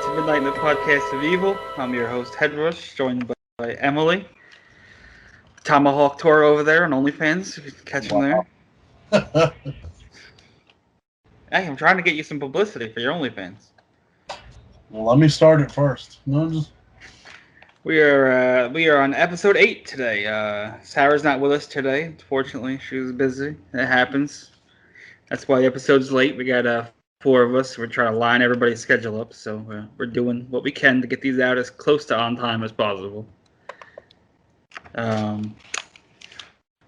to Midnight in the Podcast of Evil. I'm your host, Headrush, joined by Emily. Tomahawk Tour over there on OnlyFans, if you can catch him there. Hey, I'm trying to get you some publicity for your OnlyFans. Well, let me start it first. We are on episode 8 today. Sarah's not with us today, unfortunately. She was busy. It happens. That's why the episode's late. We got 4 of us. We're trying to line everybody's schedule up, so we're doing what we can to get these out as close to on time as possible.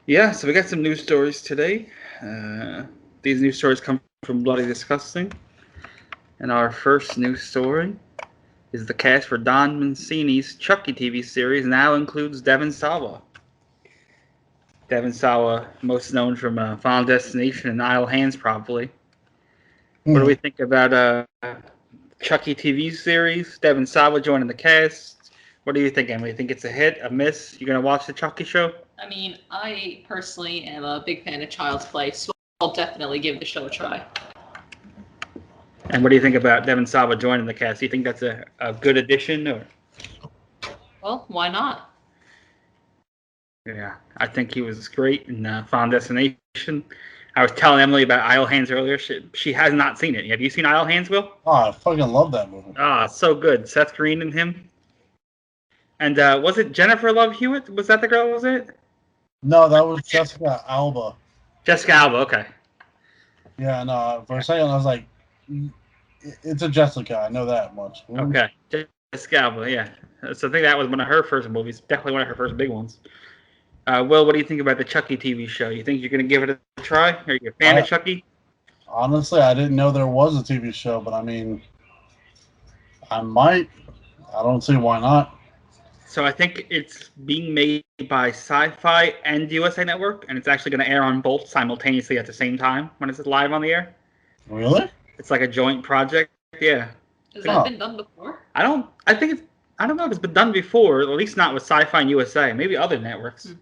Yeah, so we got some news stories today. These news stories come from Bloody Disgusting. And our first news story is the cast for Don Mancini's Chucky TV series now includes Devon Sawa. Devon Sawa, most known from Final Destination and Idle Hands, probably. What do we think about Chucky TV series? Devon Sawa joining the cast. What do you think, Emily? You think it's a hit, a miss? You gonna watch the Chucky show? I mean, I personally am a big fan of Child's Play, so I'll definitely give the show a try. And what do you think about Devon Sawa joining the cast? Do you think that's a good addition, or? Well, why not? Yeah, I think he was great in Final Destination. I was telling Emily about Idle Hands earlier. She has not seen it. Have you seen Idle Hands, Will? Oh, I fucking love that movie. Ah, so good. Seth Green and him. And was it Jennifer Love Hewitt? Was that the girl, was it? No, that was Jessica Alba. Jessica Alba, okay. Yeah, no, for a second I was like, it's a Jessica, I know that much. Okay, Jessica Alba, yeah. So I think that was one of her first movies, definitely one of her first big ones. Will, what do you think about the Chucky TV show? You think you're going to give it a try? Are you a fan of Chucky? Honestly, I didn't know there was a TV show, but I mean, I might. I don't see why not. So I think it's being made by Sci-Fi and USA Network, and it's actually going to air on both simultaneously at the same time when it's live on the air. Really? It's like a joint project, yeah. Has that been done before? I don't know if it's been done before, at least not with Sci-Fi and USA, maybe other networks.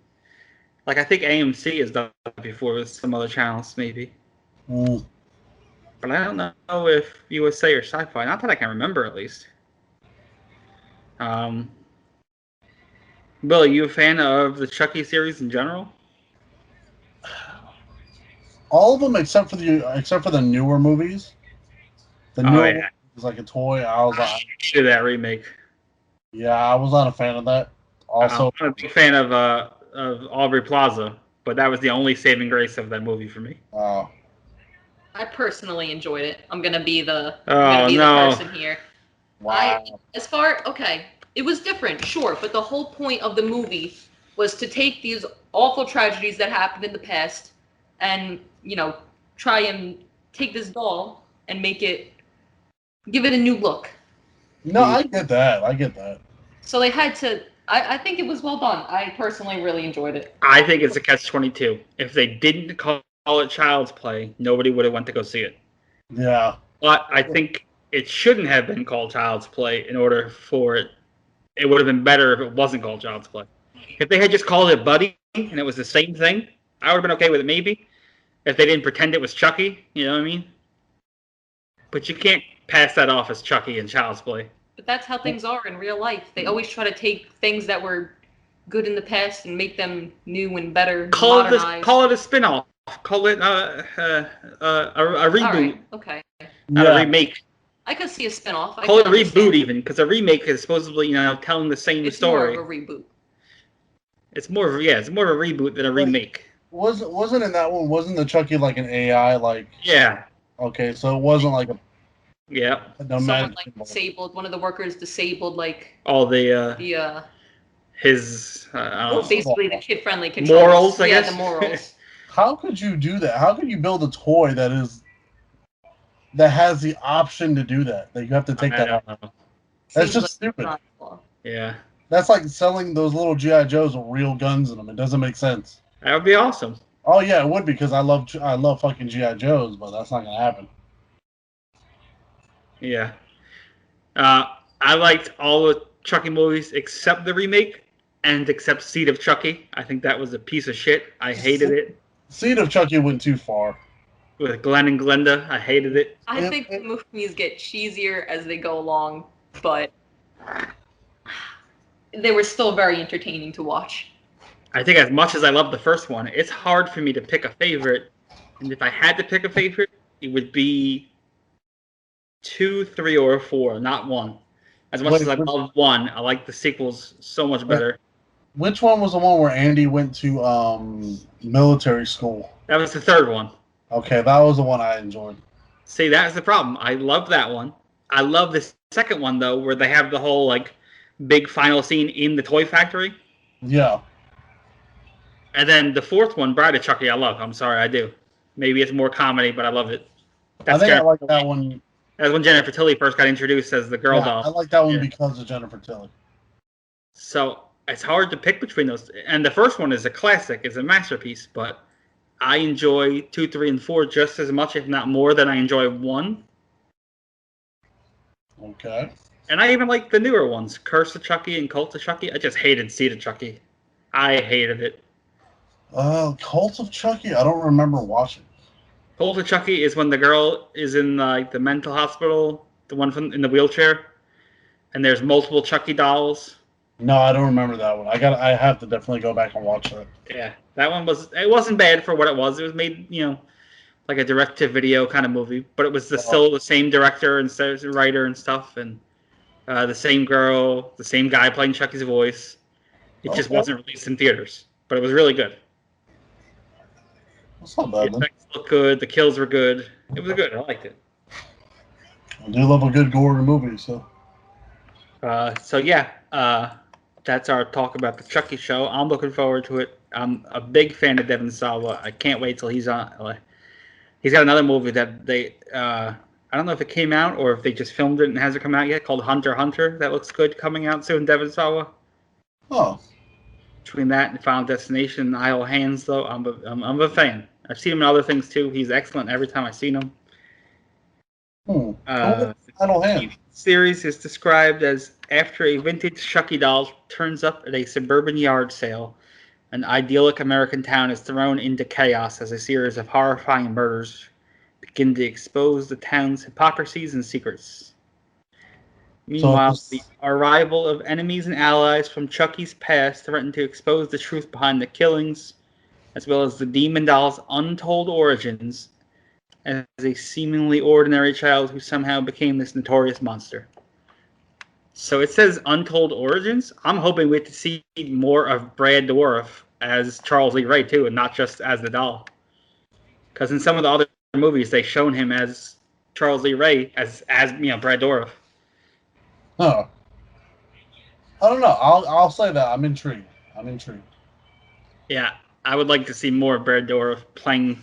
Like, I think AMC has done it before with some other channels, maybe. But I don't know if USA or Sci-Fi. Not that I can remember, at least. Bill, are you a fan of the Chucky series in general? All of them except for the newer movies. The newer one was like a toy. I hated that remake. Yeah, I was not a fan of that. Also, I'm a big fan of Aubrey Plaza, but that was the only saving grace of that movie for me. Wow. I personally enjoyed it. I'm gonna be the person here. Wow. It was different, sure, but the whole point of the movie was to take these awful tragedies that happened in the past and, try and take this doll and give it a new look. No, I get that. So they had to. I think it was well done. I personally really enjoyed it. I think it's a catch-22. If they didn't call it Child's Play, nobody would have went to go see it. Yeah. But I think it shouldn't have been called Child's Play in order for it. It would have been better if it wasn't called Child's Play. If they had just called it Buddy and it was the same thing, I would have been okay with it maybe. If they didn't pretend it was Chucky, you know what I mean? But you can't pass that off as Chucky and Child's Play. But that's how things are in real life. They always try to take things that were good in the past and make them new and better. Call it a spin-off. Call it a reboot. All right, okay. Not a remake. I could see a spin-off. Call it a reboot even, because a remake is supposedly, telling the same story. It's more of a reboot. It's more of a reboot than a remake. Wasn't in that one? Wasn't the Chucky like an AI? Like yeah. Okay, so it wasn't like a. Yeah. Someone disabled. One of the workers disabled all the his basically the kid-friendly controls. Morals, I guess. Yeah, the morals. How could you do that? How could you build a toy that has the option to do that? That you have to take that out. That's just stupid. Yeah. That's like selling those little G.I. Joes with real guns in them. It doesn't make sense. That would be awesome. Oh yeah, it would, because I love fucking G.I. Joes, but that's not gonna happen. Yeah. I liked all the Chucky movies except the remake and except Seed of Chucky. I think that was a piece of shit. I hated it. Seed of Chucky went too far. With Glenn and Glenda, I hated it. I think the movies get cheesier as they go along. but they were still very entertaining to watch. I think as much as I love the first one, it's hard for me to pick a favorite. And if I had to pick a favorite, it would be 2, 3, or 4, not 1. As much as I love 1, I like the sequels so much better. Which one was the one where Andy went to military school? That was the 3rd one. Okay, that was the one I enjoyed. See, that's the problem. I love that one. I love the second one, though, where they have the whole, like, big final scene in the toy factory. Yeah. And then the 4th one, Bride of Chucky, I love. I'm sorry, I do. Maybe it's more comedy, but I love it. I think I like that one. That's when Jennifer Tilly first got introduced as the girl doll. I like that one because of Jennifer Tilly. So it's hard to pick between those. And the first one is a classic, it's a masterpiece, but I enjoy 2, 3, and 4 just as much, if not more, than I enjoy 1. Okay. And I even like the newer ones, Curse of Chucky and Cult of Chucky. I just hated Seed of Chucky. I hated it. Cult of Chucky? I don't remember watching. Cult of Chucky is when the girl is in the mental hospital, the one in the wheelchair, and there's multiple Chucky dolls. No, I don't remember that one. I have to definitely go back and watch that. Yeah, that one wasn't bad for what it was. It was made, like a direct-to-video kind of movie, but it was still the same director and writer and stuff, and the same girl, the same guy playing Chucky's voice. It just wasn't released in theaters, but it was really good. That's not bad, the effects looked good. The kills were good. It was good. I liked it. I do love a good gore movie, so. That's our talk about the Chucky show. I'm looking forward to it. I'm a big fan of Devon Sawa. I can't wait till he's on. He's got another movie that they. I don't know if it came out or if they just filmed it and hasn't come out yet, called Hunter x Hunter. That looks good, coming out soon. Devon Sawa. Oh. Between that and Final Destination and Idle Hands, though, I'm a fan. I've seen him in other things too. He's excellent every time I've seen him. Idle Hands series is described as after a vintage Chucky doll turns up at a suburban yard sale, an idyllic American town is thrown into chaos as a series of horrifying murders begin to expose the town's hypocrisies and secrets. Meanwhile, the arrival of enemies and allies from Chucky's past threaten to expose the truth behind the killings, as well as the demon doll's untold origins as a seemingly ordinary child who somehow became this notorious monster. So it says untold origins. I'm hoping we get to see more of Brad Dourif as Charles Lee Ray too, and not just as the doll. Because in some of the other movies, they've shown him as Charles Lee Ray as Brad Dourif. Oh. I don't know. I'll say that. I'm intrigued. Yeah, I would like to see more of Brad Dourif playing,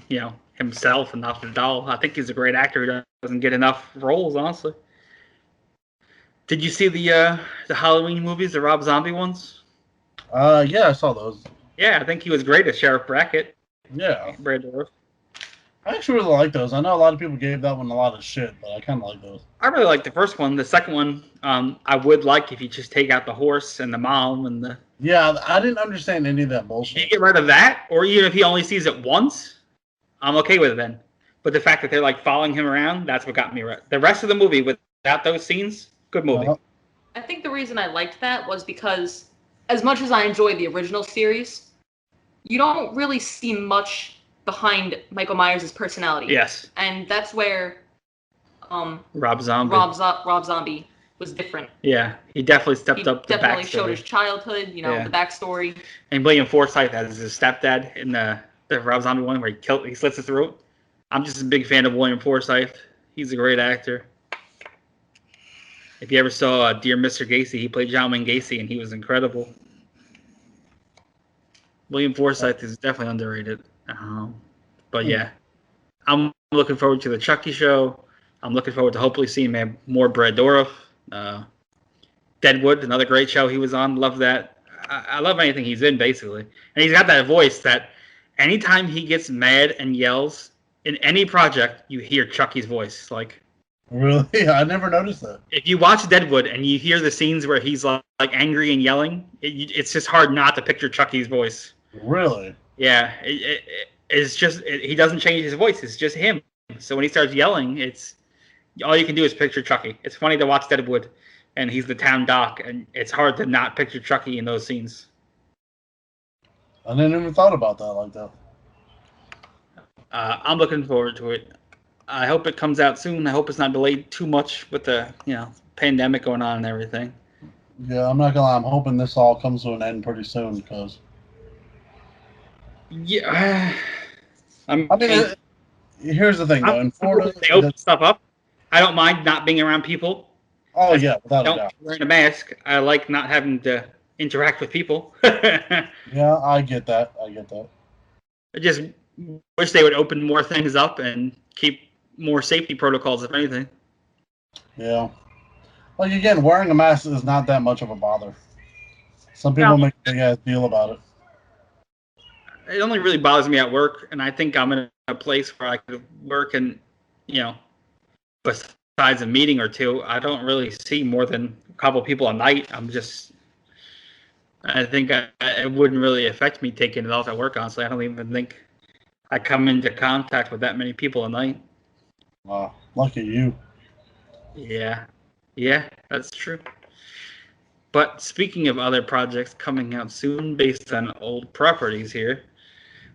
himself and not the doll. I think he's a great actor who doesn't get enough roles, honestly. Did you see the Halloween movies, the Rob Zombie ones? Yeah, I saw those. Yeah, I think he was great as Sheriff Brackett. Yeah. Brad Dourif. I actually really like those. I know a lot of people gave that one a lot of shit, but I kind of like those. I really like the first one. The second one, I would like if you just take out the horse and the mom and the... Yeah, I didn't understand any of that bullshit. If you get rid of that, or even if he only sees it once, I'm okay with it then. But the fact that they're following him around, that's what got me right. The rest of the movie, without those scenes, good movie. I think the reason I liked that was because, as much as I enjoy the original series, you don't really see much behind Michael Myers' personality. Yes. And that's where Rob Zombie was different. Yeah, he definitely stepped up the backstory. He definitely showed his childhood, the backstory. And William Forsythe as his stepdad in the Rob Zombie one where he slits his throat. I'm just a big fan of William Forsythe. He's a great actor. If you ever saw Dear Mr. Gacy, he played John Wayne Gacy, and he was incredible. William Forsythe is definitely underrated. But yeah, I'm looking forward to the Chucky show. I'm looking forward to hopefully seeing more Brad Dourif. Deadwood, another great show he was on. Love that. I love anything he's in, basically. And he's got that voice that anytime he gets mad and yells in any project, you hear Chucky's voice. Really? I never noticed that. If you watch Deadwood and you hear the scenes where he's like angry and yelling, it's just hard not to picture Chucky's voice. Really? Yeah. It's just he doesn't change his voice. It's just him. So when he starts yelling, it's all you can do is picture Chucky. It's funny to watch Deadwood and he's the town doc, and it's hard to not picture Chucky in those scenes. I didn't even thought about that like that. I'm looking forward to it. I hope it comes out soon. I hope it's not delayed too much with the pandemic going on and everything. Yeah, I'm not gonna lie. I'm hoping this all comes to an end pretty soon because. Yeah, here's the thing though. In Florida, they open stuff up. I don't mind not being around people. Oh yeah, without a doubt. Don't wearing a mask. I like not having to interact with people. Yeah, I get that. I just wish they would open more things up and keep more safety protocols, if anything. Yeah. Like, again, wearing a mask is not that much of a bother. Some people make a big ass deal about it. It only really bothers me at work, and I think I'm in a place where I could work and, besides a meeting or two, I don't really see more than a couple people a night. I think it wouldn't really affect me taking it off at work, honestly. I don't even think I come into contact with that many people a night. Wow, lucky you. Yeah, that's true. But speaking of other projects coming out soon based on old properties here,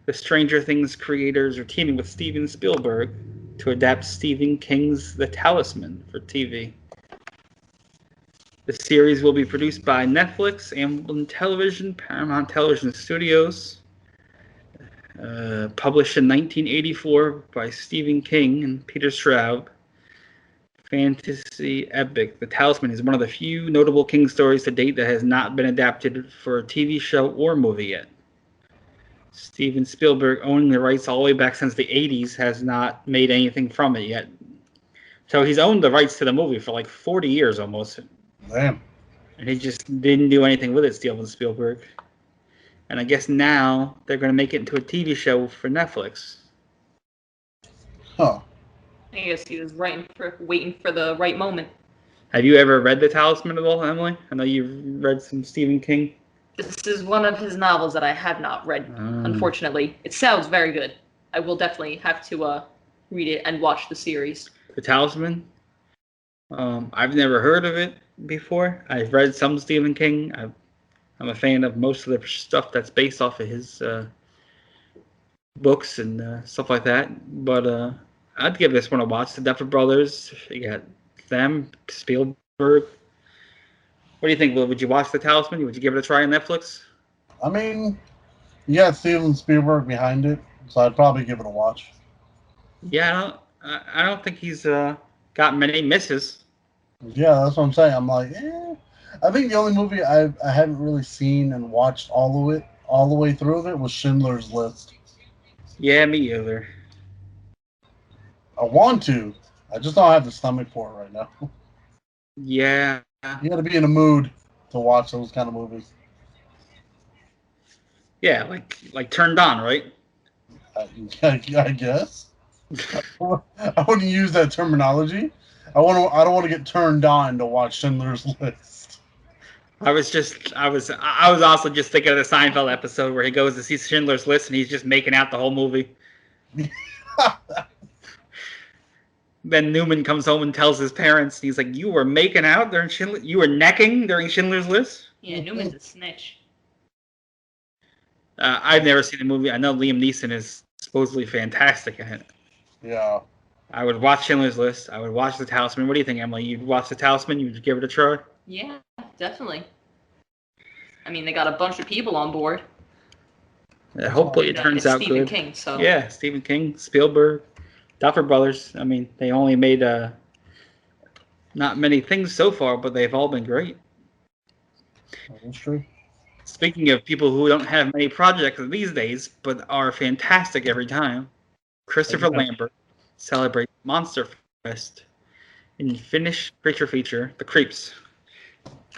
the Stranger Things creators are teaming with Steven Spielberg to adapt Stephen King's The Talisman for TV. The series will be produced by Netflix, Amblin Television, Paramount Television Studios, published in 1984 by Stephen King and Peter Straub. Fantasy epic. The Talisman is one of the few notable King stories to date that has not been adapted for a TV show or movie yet. Steven Spielberg, owning the rights all the way back since the 80s, has not made anything from it yet. So he's owned the rights to the movie for like 40 years almost. Damn. And he just didn't do anything with it, Steven Spielberg. And I guess now they're going to make it into a TV show for Netflix. Huh. I guess he was waiting for the right moment. Have you ever read The Talisman at all, Emily? I know you've read some Stephen King. This is one of his novels that I have not read, unfortunately. It sounds very good. I will definitely have to read it and watch the series. The Talisman? I've never heard of it before. I've read some Stephen King. I'm a fan of most of the stuff that's based off of his books and stuff like that. But I'd give this one a watch. The Duffer Brothers, you got them, Spielberg. What do you think, Will? Would you watch The Talisman? Would you give it a try on Netflix? I mean, you got Steven Spielberg behind it, so I'd probably give it a watch. Yeah, I don't think he's got many misses. Yeah, that's what I'm saying. I'm like, I think the only movie I haven't really seen and watched all the way through of it was Schindler's List. Yeah, me either. I want to. I just don't have the stomach for it right now. Yeah. You got to be in a mood to watch those kind of movies. Yeah, like Turned On, right? I guess. I wouldn't use that terminology. I don't want to get turned on to watch Schindler's List. I was also just thinking of the Seinfeld episode where he goes to see Schindler's List and he's just making out the whole movie. Then Newman comes home and tells his parents, he's like, "You were making out during you were necking during Schindler's List?" Yeah, Newman's a snitch. I've never seen the movie. I know Liam Neeson is supposedly fantastic in it. Yeah. I would watch Schindler's List. I would watch The Talisman. What do you think, Emily? You'd watch The Talisman? You'd give it a try? Yeah, definitely. I mean, they got a bunch of people on board. Yeah, hopefully it turns out Stephen good. King, so. Yeah, Stephen King, Spielberg, Duffer Brothers. I mean, they only made not many things so far, but they've all been great. That's true. Speaking of people who don't have many projects these days, but are fantastic every time, Christopher Lambert celebrates Monster Fest in Finnish creature feature, The Creeps.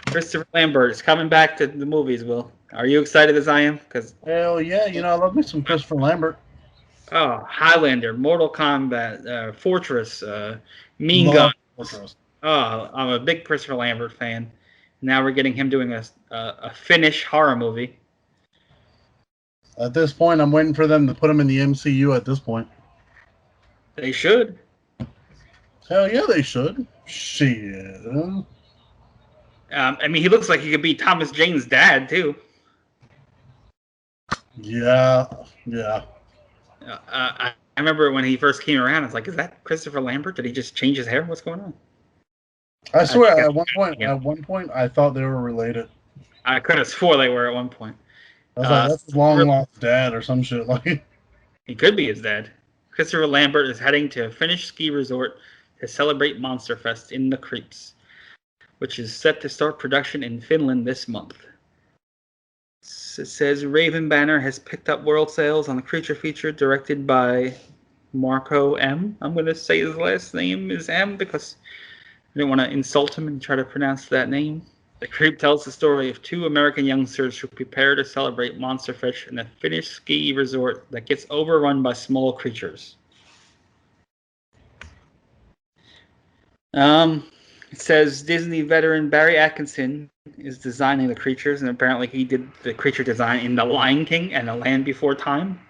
Christopher Lambert is coming back to the movies, Will. Are you excited as I am? Hell yeah, I love me some Christopher Lambert. Oh, Highlander, Mortal Kombat, Fortress, Mean Gun. Oh, I'm a big Christopher Lambert fan. Now we're getting him doing a Finnish horror movie. At this point, I'm waiting for them to put him in the MCU at this point. They should. Hell yeah, they should. Shit. I mean, he looks like he could be Thomas Jane's dad too. Yeah. I remember when he first came around. I was like, "Is that Christopher Lambert? Did he just change his hair? What's going on?" I swear, think at one point, I thought they were related. I could have swore they were at one point. I was like, that's his long lost dad or some shit. Like, he could be his dad. Christopher Lambert is heading to a Finnish ski resort to celebrate Monster Fest in the Crypt, which is set to start production in Finland this month. It says Raven Banner has picked up world sales on the creature feature directed by Marco M. I'm going to say his last name is M because I didn't want to insult him and try to pronounce that name. The Crypt tells the story of two American youngsters who prepare to celebrate Monster Fest in a Finnish ski resort that gets overrun by small creatures. It says Disney veteran Barry Atkinson is designing the creatures, and apparently he did the creature design in The Lion King and The Land Before Time.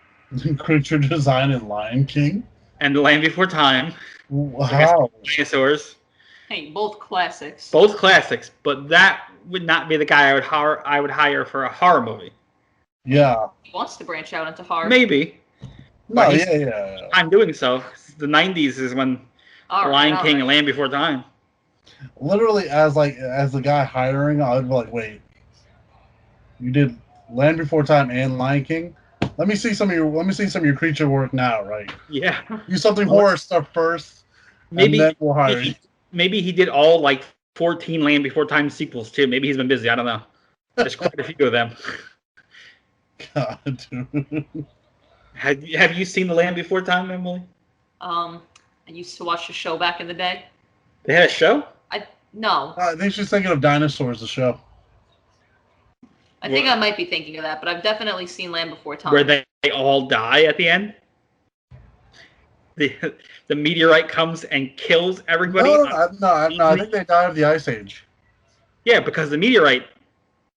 creature design in Lion King? And The Land Before Time. Wow. Dinosaurs. Hey, both classics. Both classics, but that would not be the guy I would hire for a horror movie. Yeah. He wants to branch out into horror. Maybe. No, yeah. I'm doing so. The 90s is when Lion King and Land Before Time. Literally, as the guy hiring, I'd be like, wait, you did Land Before Time and Lion King? Let me see some of your creature work now, right? Yeah. Do something horror stuff first, and then we'll hire you. Maybe he did all like 14 Land Before Time sequels too. Maybe he's been busy. I don't know. There's quite a few of them. God, dude. Have you seen The Land Before Time, Emily? I used to watch the show back in the day. They had a show? No. I think she's thinking of Dinosaurs, the show. I think I might be thinking of that, but I've definitely seen Land Before Time. Where they all die at the end? The meteorite comes and kills everybody? No, I think they died of the Ice Age. Yeah, because the meteorite.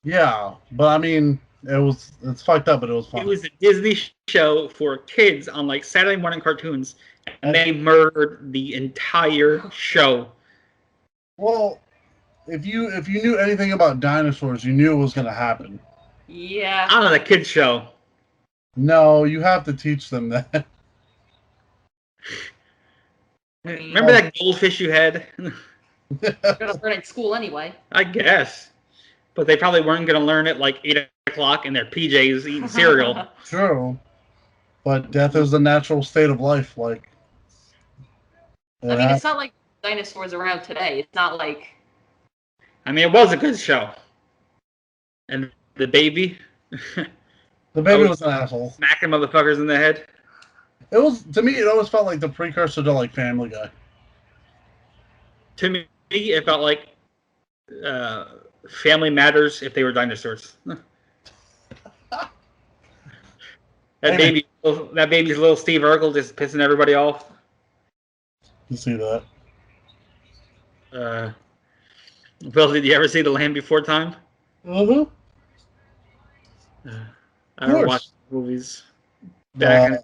Yeah, but I mean, it's fucked up, but it was fun. It was a Disney show for kids on like Saturday morning cartoons, and they murdered the entire show. Well, if you knew anything about dinosaurs, you knew it was gonna happen. Yeah. I don't know, the kids show. No, you have to teach them that. Remember that goldfish you had? You're gonna learn at school anyway. I guess. But they probably weren't going to learn at like 8 o'clock in their PJs eating cereal. True. But death is the natural state of life. Like, I mean, it's not like dinosaurs around today. It's not like... I mean, it was a good show. And the baby... the baby was an asshole. Smacking motherfuckers in the head. It was, to me, it always felt like the precursor to like Family Guy. To me, it felt like Family Matters if they were dinosaurs. That baby's little Steve Urkel just pissing everybody off. You see that? Will, did you ever see The Land Before Time? Mm-hmm. I never watched movies back.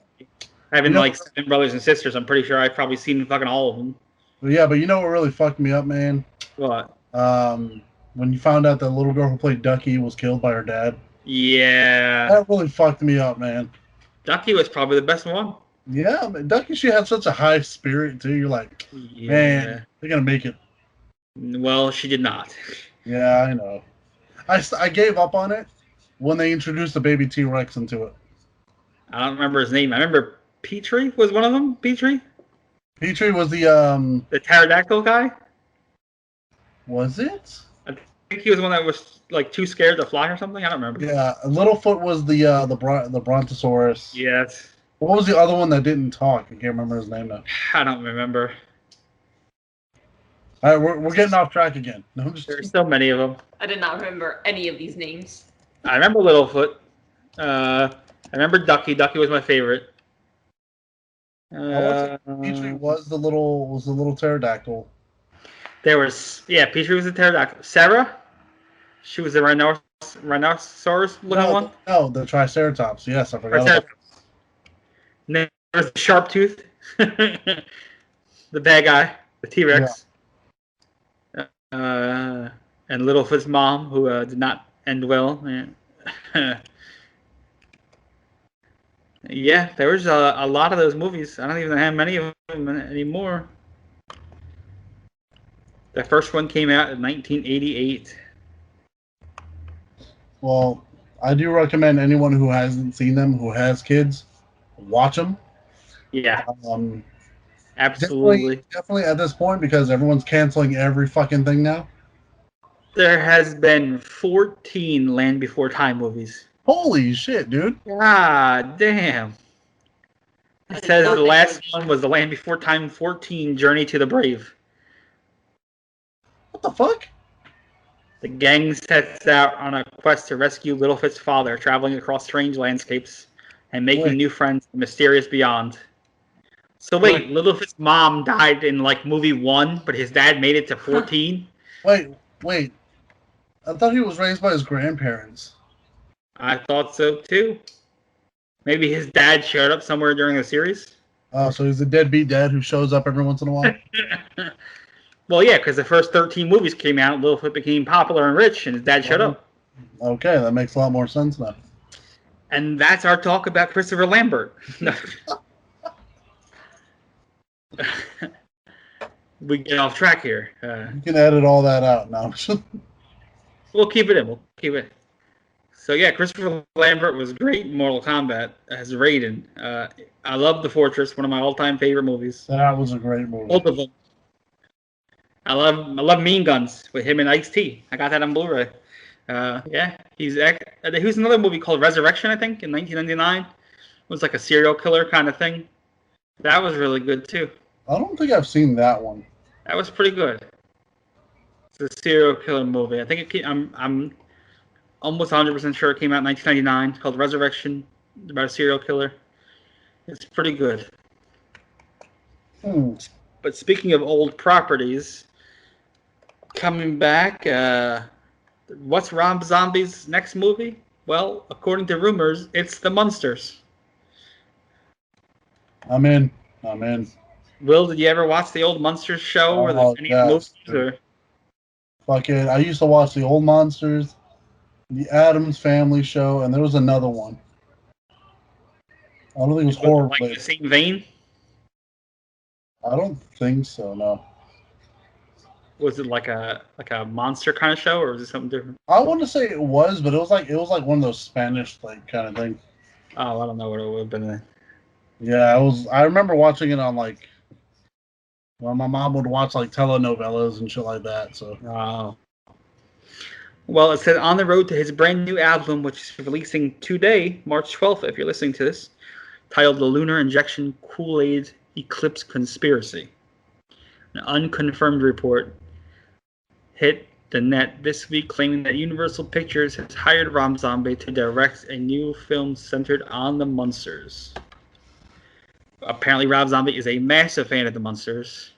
Having like 7 brothers and sisters, I'm pretty sure I've probably seen fucking all of them. Yeah, but you know what really fucked me up, man? What? When you found out that little girl who played Ducky was killed by her dad. Yeah. That really fucked me up, man. Ducky was probably the best one. Yeah, but Ducky, she had such a high spirit, too. You're like, man, they're going to make it. Well, she did not. Yeah, I know. I gave up on it when they introduced the baby T-Rex into it. I don't remember his name. I remember Petrie was one of them. Petrie was the pterodactyl guy. Was it? I think he was one that was like too scared to fly or something. I don't remember. Yeah, Littlefoot was the Brontosaurus. Yes. What was the other one that didn't talk? I can't remember his name now. I don't remember. All right, we're getting off track again. No, There's so many of them. I did not remember any of these names. I remember Littlefoot. I remember Ducky. Ducky was my favorite. Petrie was the little pterodactyl. There was Petrie was a pterodactyl. Sarah, she was a rhinoceros looking one. No, the Triceratops. Yes, I forgot. There was the sharp tooth, the bad guy, the T-Rex. and Littlefoot's mom, who did not end well. Yeah, there was a lot of those movies. I don't even have many of them anymore. The first one came out in 1988. Well, I do recommend anyone who hasn't seen them, who has kids, watch them. Yeah, Um, absolutely. definitely at this point, because everyone's canceling every fucking thing now. There has been 14 Land Before Time movies. Holy shit, dude. God damn. It says the last one was The Land Before Time 14 Journey to the Brave. What the fuck? The gang sets out on a quest to rescue Littlefoot's father, traveling across strange landscapes and making new friends in the mysterious beyond. So wait, Littlefoot's mom died in like movie 1, but his dad made it to 14? Wait. I thought he was raised by his grandparents. I thought so too. Maybe his dad showed up somewhere during the series? Oh, so he's a deadbeat dad who shows up every once in a while? Well, yeah, because the first 13 movies came out, Littlefoot became popular and rich, and his dad showed up. Okay, that makes a lot more sense now. And that's our talk about Christopher Lambert. We get off track here. You can edit all that out now. We'll keep it in. We'll keep it. So yeah, Christopher Lambert was great in Mortal Kombat as Raiden. I love The Fortress, one of my all-time favorite movies. That was a great movie. Both of them. I love Mean Guns with him and Ice-T. I got that on Blu-ray. Yeah, he was another movie called Resurrection, I think, in 1999. It was like a serial killer kind of thing. That was really good too. I don't think I've seen that one. That was pretty good. It's a serial killer movie. I think I'm almost 100% sure it came out in 1999. It's called Resurrection. It's about a serial killer. It's pretty good. But speaking of old properties, coming back, what's Rob Zombie's next movie? Well, according to rumors, it's The Munsters. I'm in. Will, did you ever watch the old Munsters show or any of the movies? Or? Fuck it. I used to watch the old Monsters, the Addams Family show, and there was another one. I don't think it was horror. Like the same vein? I don't think so. No. Was it like a monster kind of show, or was it something different? I want to say it was, but it was like one of those Spanish like kind of thing. Oh, I don't know what it would have been then. Yeah, I remember watching it on like. Well, my mom would watch like telenovelas and shit like that. So. Oh. Well, it said on the road to his brand new album, which is releasing today, March 12th, if you're listening to this, titled The Lunar Injection Kool-Aid Eclipse Conspiracy. An unconfirmed report hit the net this week claiming that Universal Pictures has hired Rob Zombie to direct a new film centered on the Munsters. Apparently, Rob Zombie is a massive fan of the Munsters.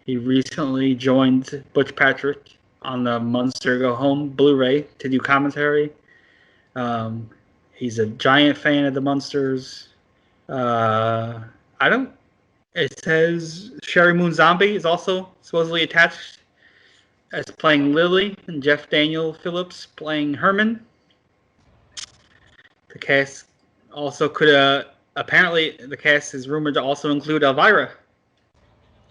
He recently joined Butch Patrick on the Munster Go Home Blu-ray to do commentary. He's a giant fan of the Munsters. It says Sherry Moon Zombie is also supposedly attached as playing Lily, and Jeff Daniel Phillips playing Herman. The cast also could apparently the cast is rumored to also include Elvira.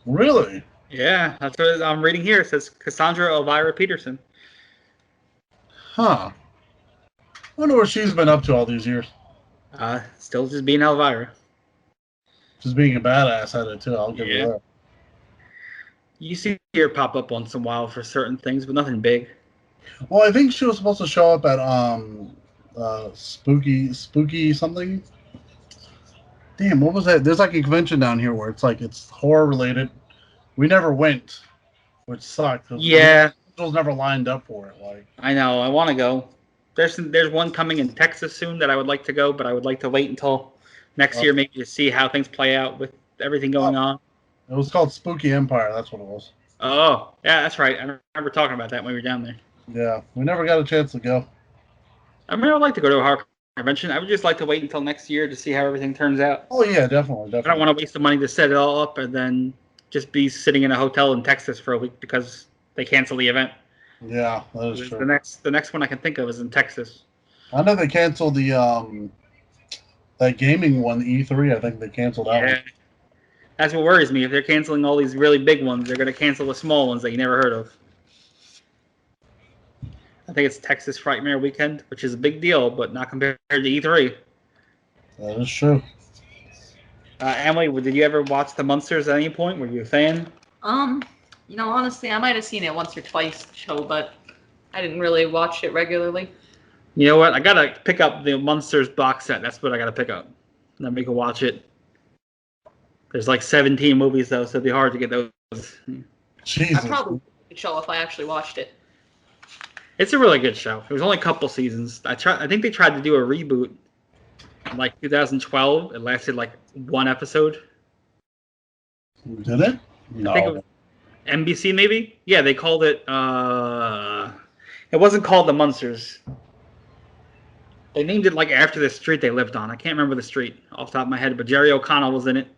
Really? Yeah, that's what I'm reading here. It says Cassandra Elvira Peterson. Huh. I wonder what she's been up to all these years. Still just being Elvira. Just being a badass at it too. I'll give her that. You see her pop up once in a while for certain things, but nothing big. Well, I think she was supposed to show up at spooky something. Damn, what was that? There's like a convention down here where it's horror related. We never went, which sucked. Yeah, was never lined up for it. Like I know, I want to go. There's one coming in Texas soon that I would like to go, but I would like to wait until next year maybe to see how things play out with everything going on. It was called Spooky Empire. That's what it was. Oh, yeah, that's right. I remember talking about that when we were down there. Yeah, we never got a chance to go. I mean, I would like to go to a horror convention. I would just like to wait until next year to see how everything turns out. Oh, yeah, definitely. I don't want to waste the money to set it all up and then just be sitting in a hotel in Texas for a week because They canceled the event. Yeah, that is true. The next one I can think of is in Texas. I know they canceled the that gaming one, the E3. I think they canceled that one. That's what worries me. If they're canceling all these really big ones, they're going to cancel the small ones that you never heard of. I think it's Texas Frightmare Weekend, which is a big deal, but not compared to E3. That is true. Emily, did you ever watch the Munsters at any point? Were you a fan? Honestly, I might have seen it once or twice, the show, but I didn't really watch it regularly. You know what? I gotta pick up the Munsters box set. That's what I gotta pick up. And then we can watch it. There's like 17 movies though, so it'd be hard to get those. Jesus. I probably would show if I actually watched it. It's a really good show. It was only a couple seasons. I think they tried to do a reboot in like 2012. It lasted like one episode. Did it? No. I think it was NBC maybe? Yeah, they called it it wasn't called the Munsters. They named it like after the street they lived on. I can't remember the street off the top of my head, but Jerry O'Connell was in it.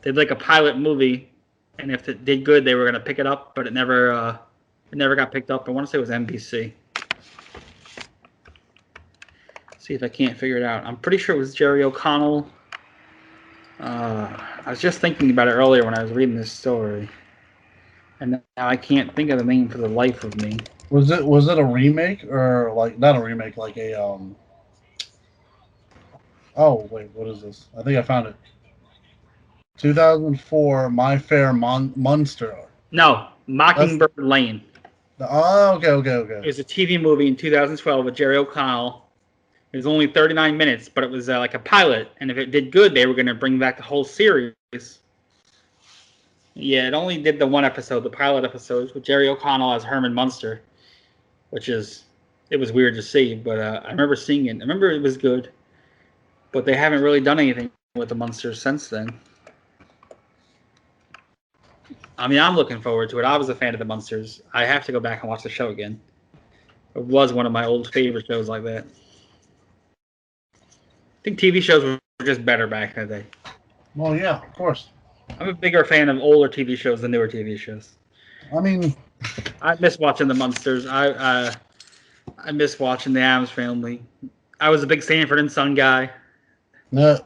They did like a pilot movie, and if it did good, they were gonna pick it up, but it never got picked up. I want to say it was NBC. See if I can't figure it out. I'm pretty sure it was Jerry O'Connell. I was just thinking about it earlier when I was reading this story, and now I can't think of the name for the life of me. Was it a remake or like not a remake, like a Oh wait, what is this? I think I found it. 2004, My Fair Monster. No, Mockingbird Lane. Oh, okay. It was a TV movie in 2012 with Jerry O'Connell. It was only 39 minutes, but it was like a pilot, and if it did good, they were going to bring back the whole series. Yeah, it only did the one episode, the pilot episodes, with Jerry O'Connell as Herman Munster, it was weird to see, but I remember seeing it. I remember it was good, but they haven't really done anything with the Munsters since then. I mean, I'm looking forward to it. I was a fan of the Munsters. I have to go back and watch the show again. It was one of my old favorite shows like that. I think TV shows were just better back in the day. Well, yeah, of course. I'm a bigger fan of older TV shows than newer TV shows. I mean, I miss watching the Munsters. I miss watching the Addams Family. I was a big Sanford and Son guy. no.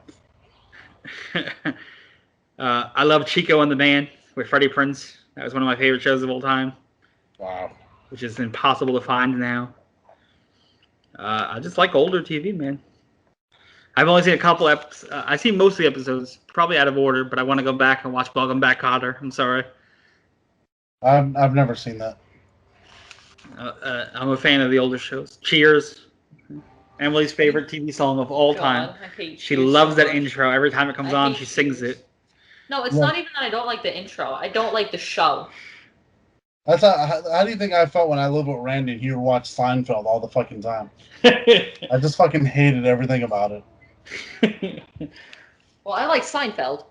I love Chico and the Band with Freddie Prinze. That was one of my favorite shows of all time. Wow. Which is impossible to find now. I just like older TV, man. I've only seen a couple episodes. I've seen most of the episodes, probably out of order, but I want to go back and watch Welcome Back, Kotter. I'm sorry. I've never seen that. I'm a fan of the older shows. Cheers. Emily's favorite TV song of all time. She loves that intro. Every time it comes on, she sings it. No, it's not even that I don't like the intro. I don't like the show. How do you think I felt when I lived with Randy and he would watch Seinfeld all the fucking time? I just fucking hated everything about it. Well, I like Seinfeld.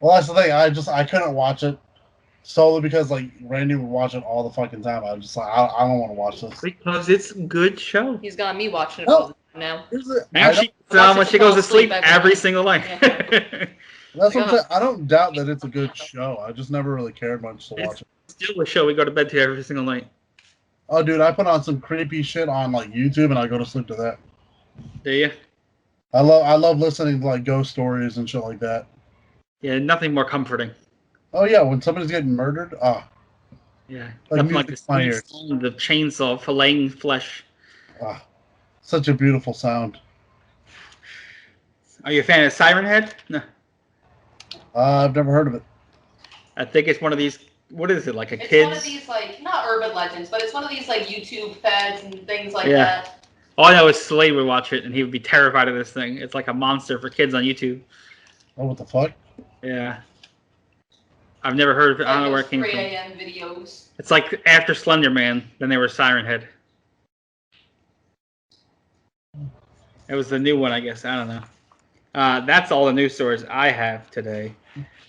Well, that's the thing. I couldn't watch it solely because like Randy would watch it all the fucking time. I was just like, I don't want to watch this because it's a good show. He's got me watching it all the time now. Now when she goes to sleep every single night. Yeah. That's what I'm saying. I don't doubt that it's a good show. I just never really cared much to watch it. Still a show we go to bed to every single night. Oh, dude, I put on some creepy shit on like YouTube and I go to sleep to that. Do you? I love listening to like ghost stories and shit like that. Yeah, nothing more comforting. Oh yeah, when somebody's getting murdered, yeah, like nothing like the sound of chainsaw filleting flesh. Such a beautiful sound. Are you a fan of Siren Head? No. I've never heard of it. I think it's one of these. What is it, like a kid's? It's one of these, like, not urban legends, but it's one of these, like, YouTube fads and things like that. All I know is Slade would watch it, and he would be terrified of this thing. It's like a monster for kids on YouTube. Oh, what the fuck? Yeah. I've never heard of it. I don't know where it came 3 from. a.m. videos. It's like after Slender Man, then they were Siren Head. It was the new one, I guess. I don't know. That's all the news stories I have today.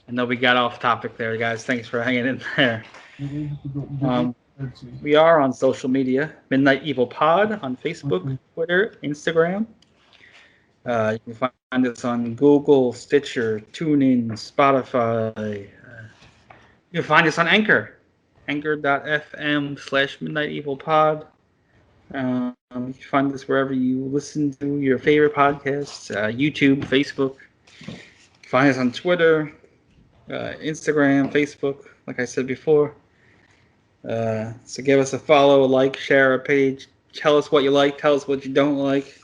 I know we got off topic there, guys. Thanks for hanging in there. We are on social media. Midnight Evil Pod on Facebook, Twitter, Instagram. You can find us on Google, Stitcher, TuneIn, Spotify. You can find us on Anchor. Anchor.fm/MidnightEvilPod. You can find us wherever you listen to your favorite podcasts, YouTube, Facebook. Find us on Twitter, Instagram, Facebook, like I said before. So give us a follow, a like, share our page. Tell us what you like. Tell us what you don't like.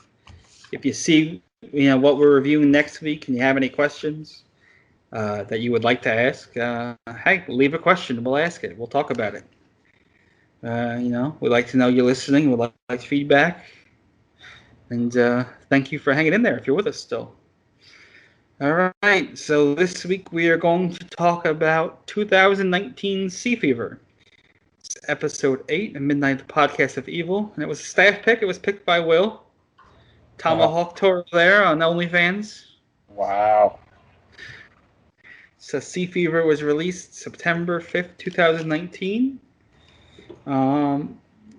If you see, what we're reviewing next week, and you have any questions that you would like to ask, hey, leave a question. We'll ask it. We'll talk about it. We'd like to know you're listening. We'd like feedback. And thank you for hanging in there if you're with us still. All right. So this week we are going to talk about 2019 Sea Fever. It's episode 8, A Midnight Podcast of Evil. And it was a staff pick. It was picked by Will. Tomahawk Tour there on OnlyFans. Wow. So Sea Fever was released September 5th, 2019.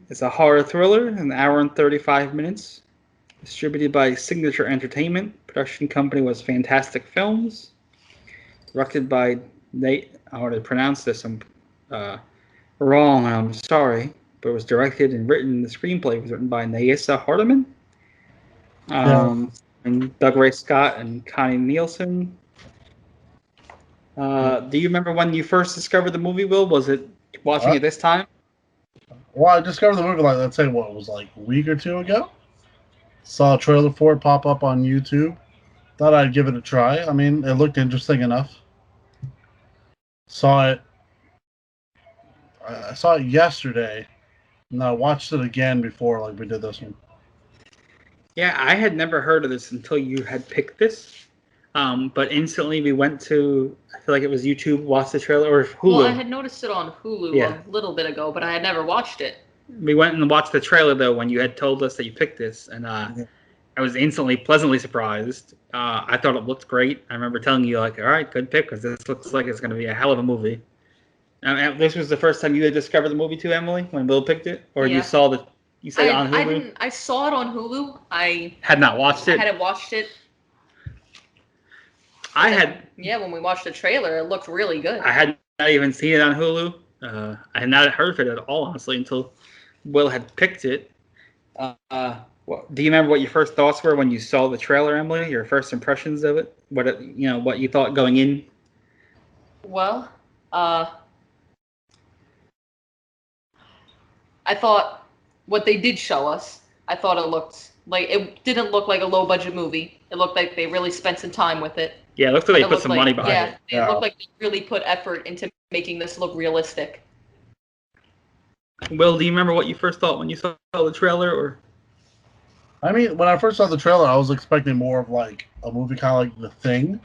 It's a horror thriller, an hour and 35 minutes. Distributed by Signature Entertainment. Production company was Fantastic Films. Directed by Nate. I want to pronounce this. I'm wrong. I'm sorry. But it was directed and written. The screenplay was written by Nyssa Hardiman. And Doug Ray Scott and Connie Nielsen. Do you remember when you first discovered the movie, Will? Was it watching it this time? Well, I discovered the movie, let's say, it was a week or two ago. Saw a trailer for it pop up on YouTube. Thought I'd give it a try. I mean, it looked interesting enough. I saw it yesterday, and I watched it again before we did this one. Yeah, I had never heard of this until you had picked this. But instantly we went to, I feel like it was YouTube, watched the trailer, or Hulu. Well, I had noticed it on Hulu a little bit ago, but I had never watched it. We went and watched the trailer, though, when you had told us that you picked this, and I was instantly pleasantly surprised. I thought it looked great. I remember telling you, all right, good pick, because this looks like it's going to be a hell of a movie. This was the first time you had discovered the movie, too, Emily, when Will picked it? Or you saw the... You said on Hulu? I saw it on Hulu. I had not watched it. I hadn't watched it. When we watched the trailer, it looked really good. I had not even seen it on Hulu. I had not heard of it at all, honestly, until Will had picked it. Do you remember what your first thoughts were when you saw the trailer, Emily? Your first impressions of it? What you thought going in? Well, I thought what they did show us, I thought it didn't look like a low budget movie. It looked like they really spent some time with it. Yeah, it looked like they put some money behind it. Yeah, it looked like they really put effort into making this look realistic. Will, do you remember what you first thought when you saw the trailer? Or I mean, when I first saw the trailer, I was expecting more of a movie kind of like The Thing,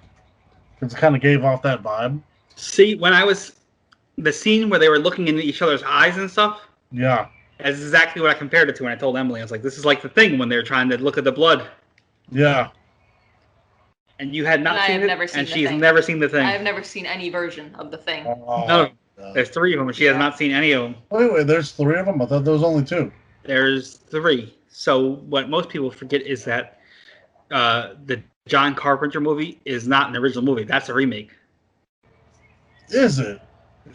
because it kind of gave off that vibe. See, the scene where they were looking into each other's eyes and stuff. Yeah. That's exactly what I compared it to when I told Emily. I was like, this is like The Thing when they're trying to look at the blood. Yeah. And you had not seen it, and she's never seen The Thing. I have never seen any version of The Thing. No, there's 3 of them, and she has not seen any of them. Wait, there's 3 of them? I thought there was only 2. There's 3. So what most people forget is that the John Carpenter movie is not an original movie. That's a remake. Is it?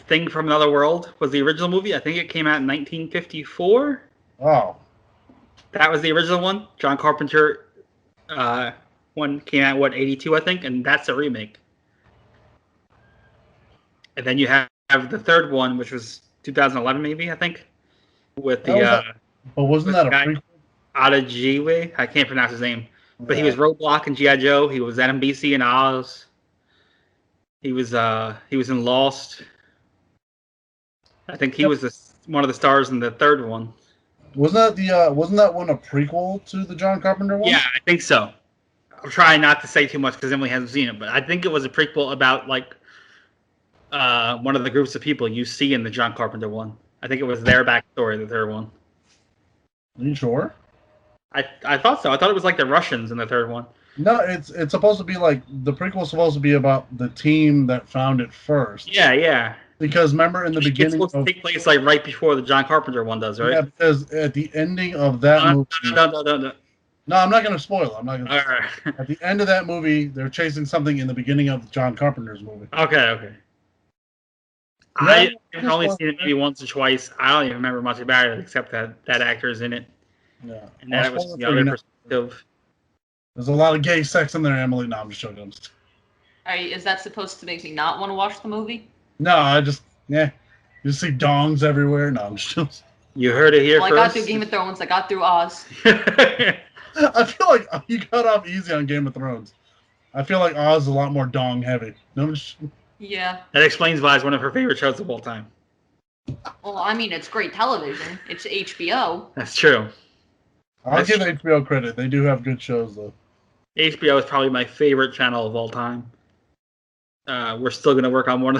Thing from Another World was the original movie. I think it came out in 1954. Oh. That was the original one. John Carpenter one came out, 82, I think, and that's a remake. And then you have the third one, which was 2011, maybe, I think, with the... but wasn't that a prequel? Adagiwe? I can't pronounce his name. But he was Roadblock in G.I. Joe. He was NBC in Oz. He was in Lost. I think he was one of the stars in the third one. Wasn't that one a prequel to the John Carpenter one? Yeah, I think so. I'm trying not to say too much because Emily hasn't seen it, but I think it was a prequel about one of the groups of people you see in the John Carpenter one. I think it was their backstory, the third one. Are you sure? I thought so. I thought it was like the Russians in the third one. No, it's supposed to be the prequel's supposed to be about the team that found it first. Yeah. Because remember in the beginning, it's supposed to take place right before the John Carpenter one does, right? Yeah, because at the ending of that movie. No, I'm not going to spoil it. I'm not going to. All right. At the end of that movie, they're chasing something in the beginning of John Carpenter's movie. Okay. I've only seen it maybe once or twice. I don't even remember much about it except that actor is in it. Yeah. And that was the other perspective. There's a lot of gay sex in there, Emily. No, I'm just joking. Is that supposed to make me not want to watch the movie? No, you see dongs everywhere. No, I'm just. You heard it here first. I got through Game of Thrones. I got through Oz. I feel like you got off easy on Game of Thrones. I feel like Oz is a lot more dong heavy. No, yeah. That explains why it's one of her favorite shows of all time. Well, I mean, it's great television. It's HBO. That's true. I'll give HBO credit. They do have good shows, though. HBO is probably my favorite channel of all time. We're still going to work on one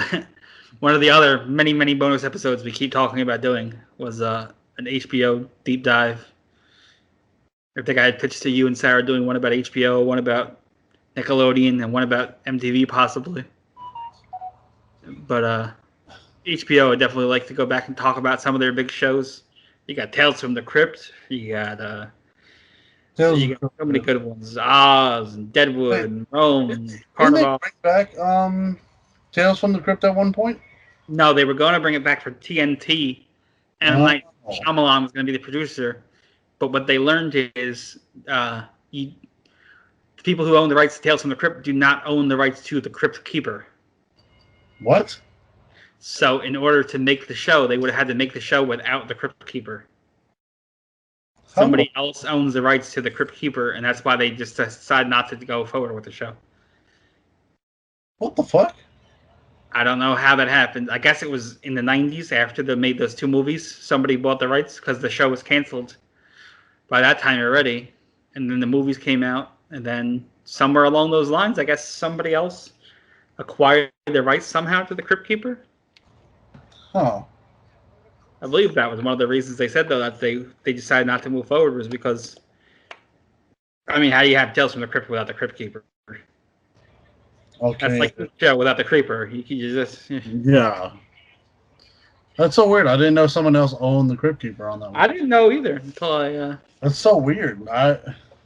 of the other many bonus episodes we keep talking about doing was an HBO deep dive. I think I had pitched to you and Sarah doing one about HBO, one about Nickelodeon, and one about MTV possibly. But HBO, I'd definitely like to go back and talk about some of their big shows. You got Tales from the Crypt. You got so many good ones. Oz and Deadwood and Rome. Didn't they bring back Tales from the Crypt at one point? No, they were going to bring it back for TNT, and Night Shyamalan was going to be the producer. But what they learned is the people who own the rights to Tales from the Crypt do not own the rights to the Crypt Keeper. What? So in order to make the show, they would have had to make the show without the Crypt Keeper. Somebody else owns the rights to the Crypt Keeper, and that's why they just decided not to go forward with the show. What the fuck? I don't know how that happened. I guess it was in the 90s after they made those two movies. Somebody bought the rights because the show was canceled by that time already. And then the movies came out, and then somewhere along those lines, I guess somebody else acquired the rights somehow to the Crypt Keeper. Huh. I believe that was one of the reasons they said, though, that they decided not to move forward was because, I mean, how do you have Tales from the Crypt without the Crypt Keeper? Okay. That's like the show without the Creeper. You just... Yeah. That's so weird. I didn't know someone else owned the Crypt Keeper on that one. I didn't know either until I... That's so weird.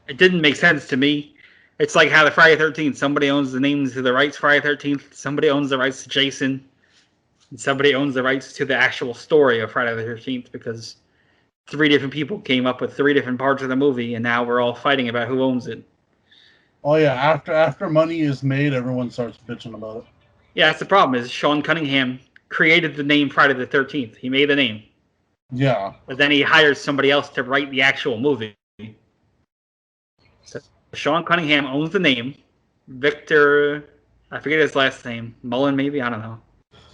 It didn't make sense to me. It's like how the Friday 13th, somebody owns the names to the rights Friday 13th, somebody owns the rights to Jason, and somebody owns the rights to the actual story of Friday the 13th because 3 different people came up with 3 different parts of the movie, and now we're all fighting about who owns it. Oh, yeah. After money is made, everyone starts bitching about it. Yeah, that's the problem, is Sean Cunningham created the name Friday the 13th. He made the name. Yeah. But then he hires somebody else to write the actual movie. So Sean Cunningham owns the name. Victor, I forget his last name, Mullen maybe, I don't know,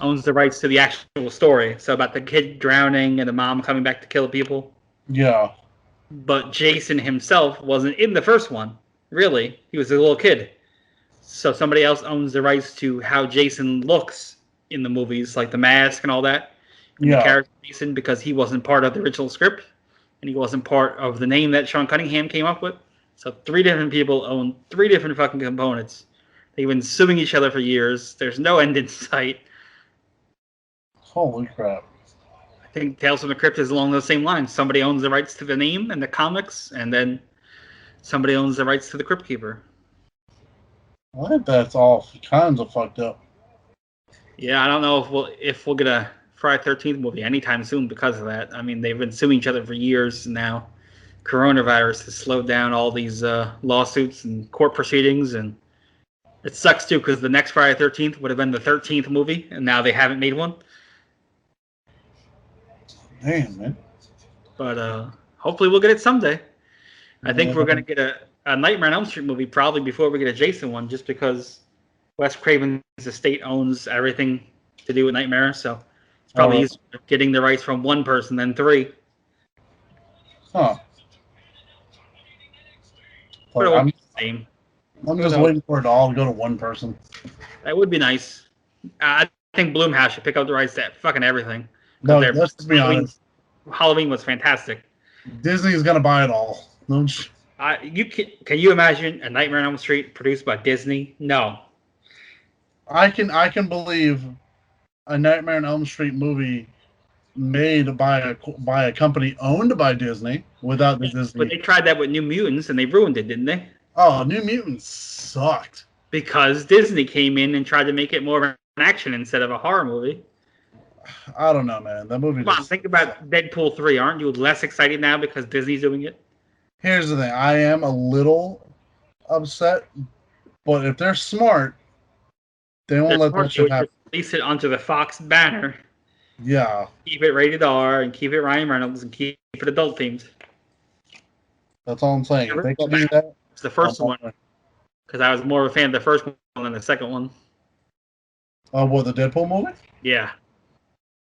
owns the rights to the actual story. So about the kid drowning and the mom coming back to kill people. Yeah. But Jason himself wasn't in the first one, really. He was a little kid. So somebody else owns the rights to how Jason looks in the movies, like the mask and all that. And the character Jason, because he wasn't part of the original script, and he wasn't part of the name that Sean Cunningham came up with. So 3 different people own 3 different fucking components. They've been suing each other for years. There's no end in sight. Holy crap. I think Tales from the Crypt is along those same lines. Somebody owns the rights to the name and the comics, and then somebody owns the rights to the Crypt Keeper. I think that's all kinds of fucked up. Yeah, I don't know if we'll get a Friday 13th movie anytime soon because of that. I mean, they've been suing each other for years now. Coronavirus has slowed down all these lawsuits and court proceedings, and it sucks too because the next Friday 13th would have been the 13th movie, and now they haven't made one. Damn, man. But hopefully we'll get it someday. I think we're going to get a Nightmare on Elm Street movie probably before we get a Jason one, just because Wes Craven's estate owns everything to do with Nightmare, so it's probably easier getting the rights from one person than 3. Huh. But it won't be the same. I'm just waiting for it all to go to one person. That would be nice. I think Blumhouse should pick up the rights to fucking everything. No, let's be honest. Halloween was fantastic. Disney's gonna buy it all. Can you imagine a Nightmare on Elm Street produced by Disney? No. I can believe a Nightmare on Elm Street movie made by a company owned by Disney without the Disney. But they tried that with New Mutants and they ruined it, didn't they? Oh, New Mutants sucked. Because Disney came in and tried to make it more of an action instead of a horror movie. I don't know, man. That movie. Come on, think about Deadpool 3. Aren't you less excited now because Disney's doing it? Here's the thing. I am a little upset, but if they're smart, they won't let that shit happen. Release it onto the Fox banner. Yeah. Keep it rated R and keep it Ryan Reynolds and keep it adult themed. That's all I'm saying. If they can do that. It's the first one. Because I was more of a fan of the first one than the second one. Oh, what, the Deadpool movie? Yeah.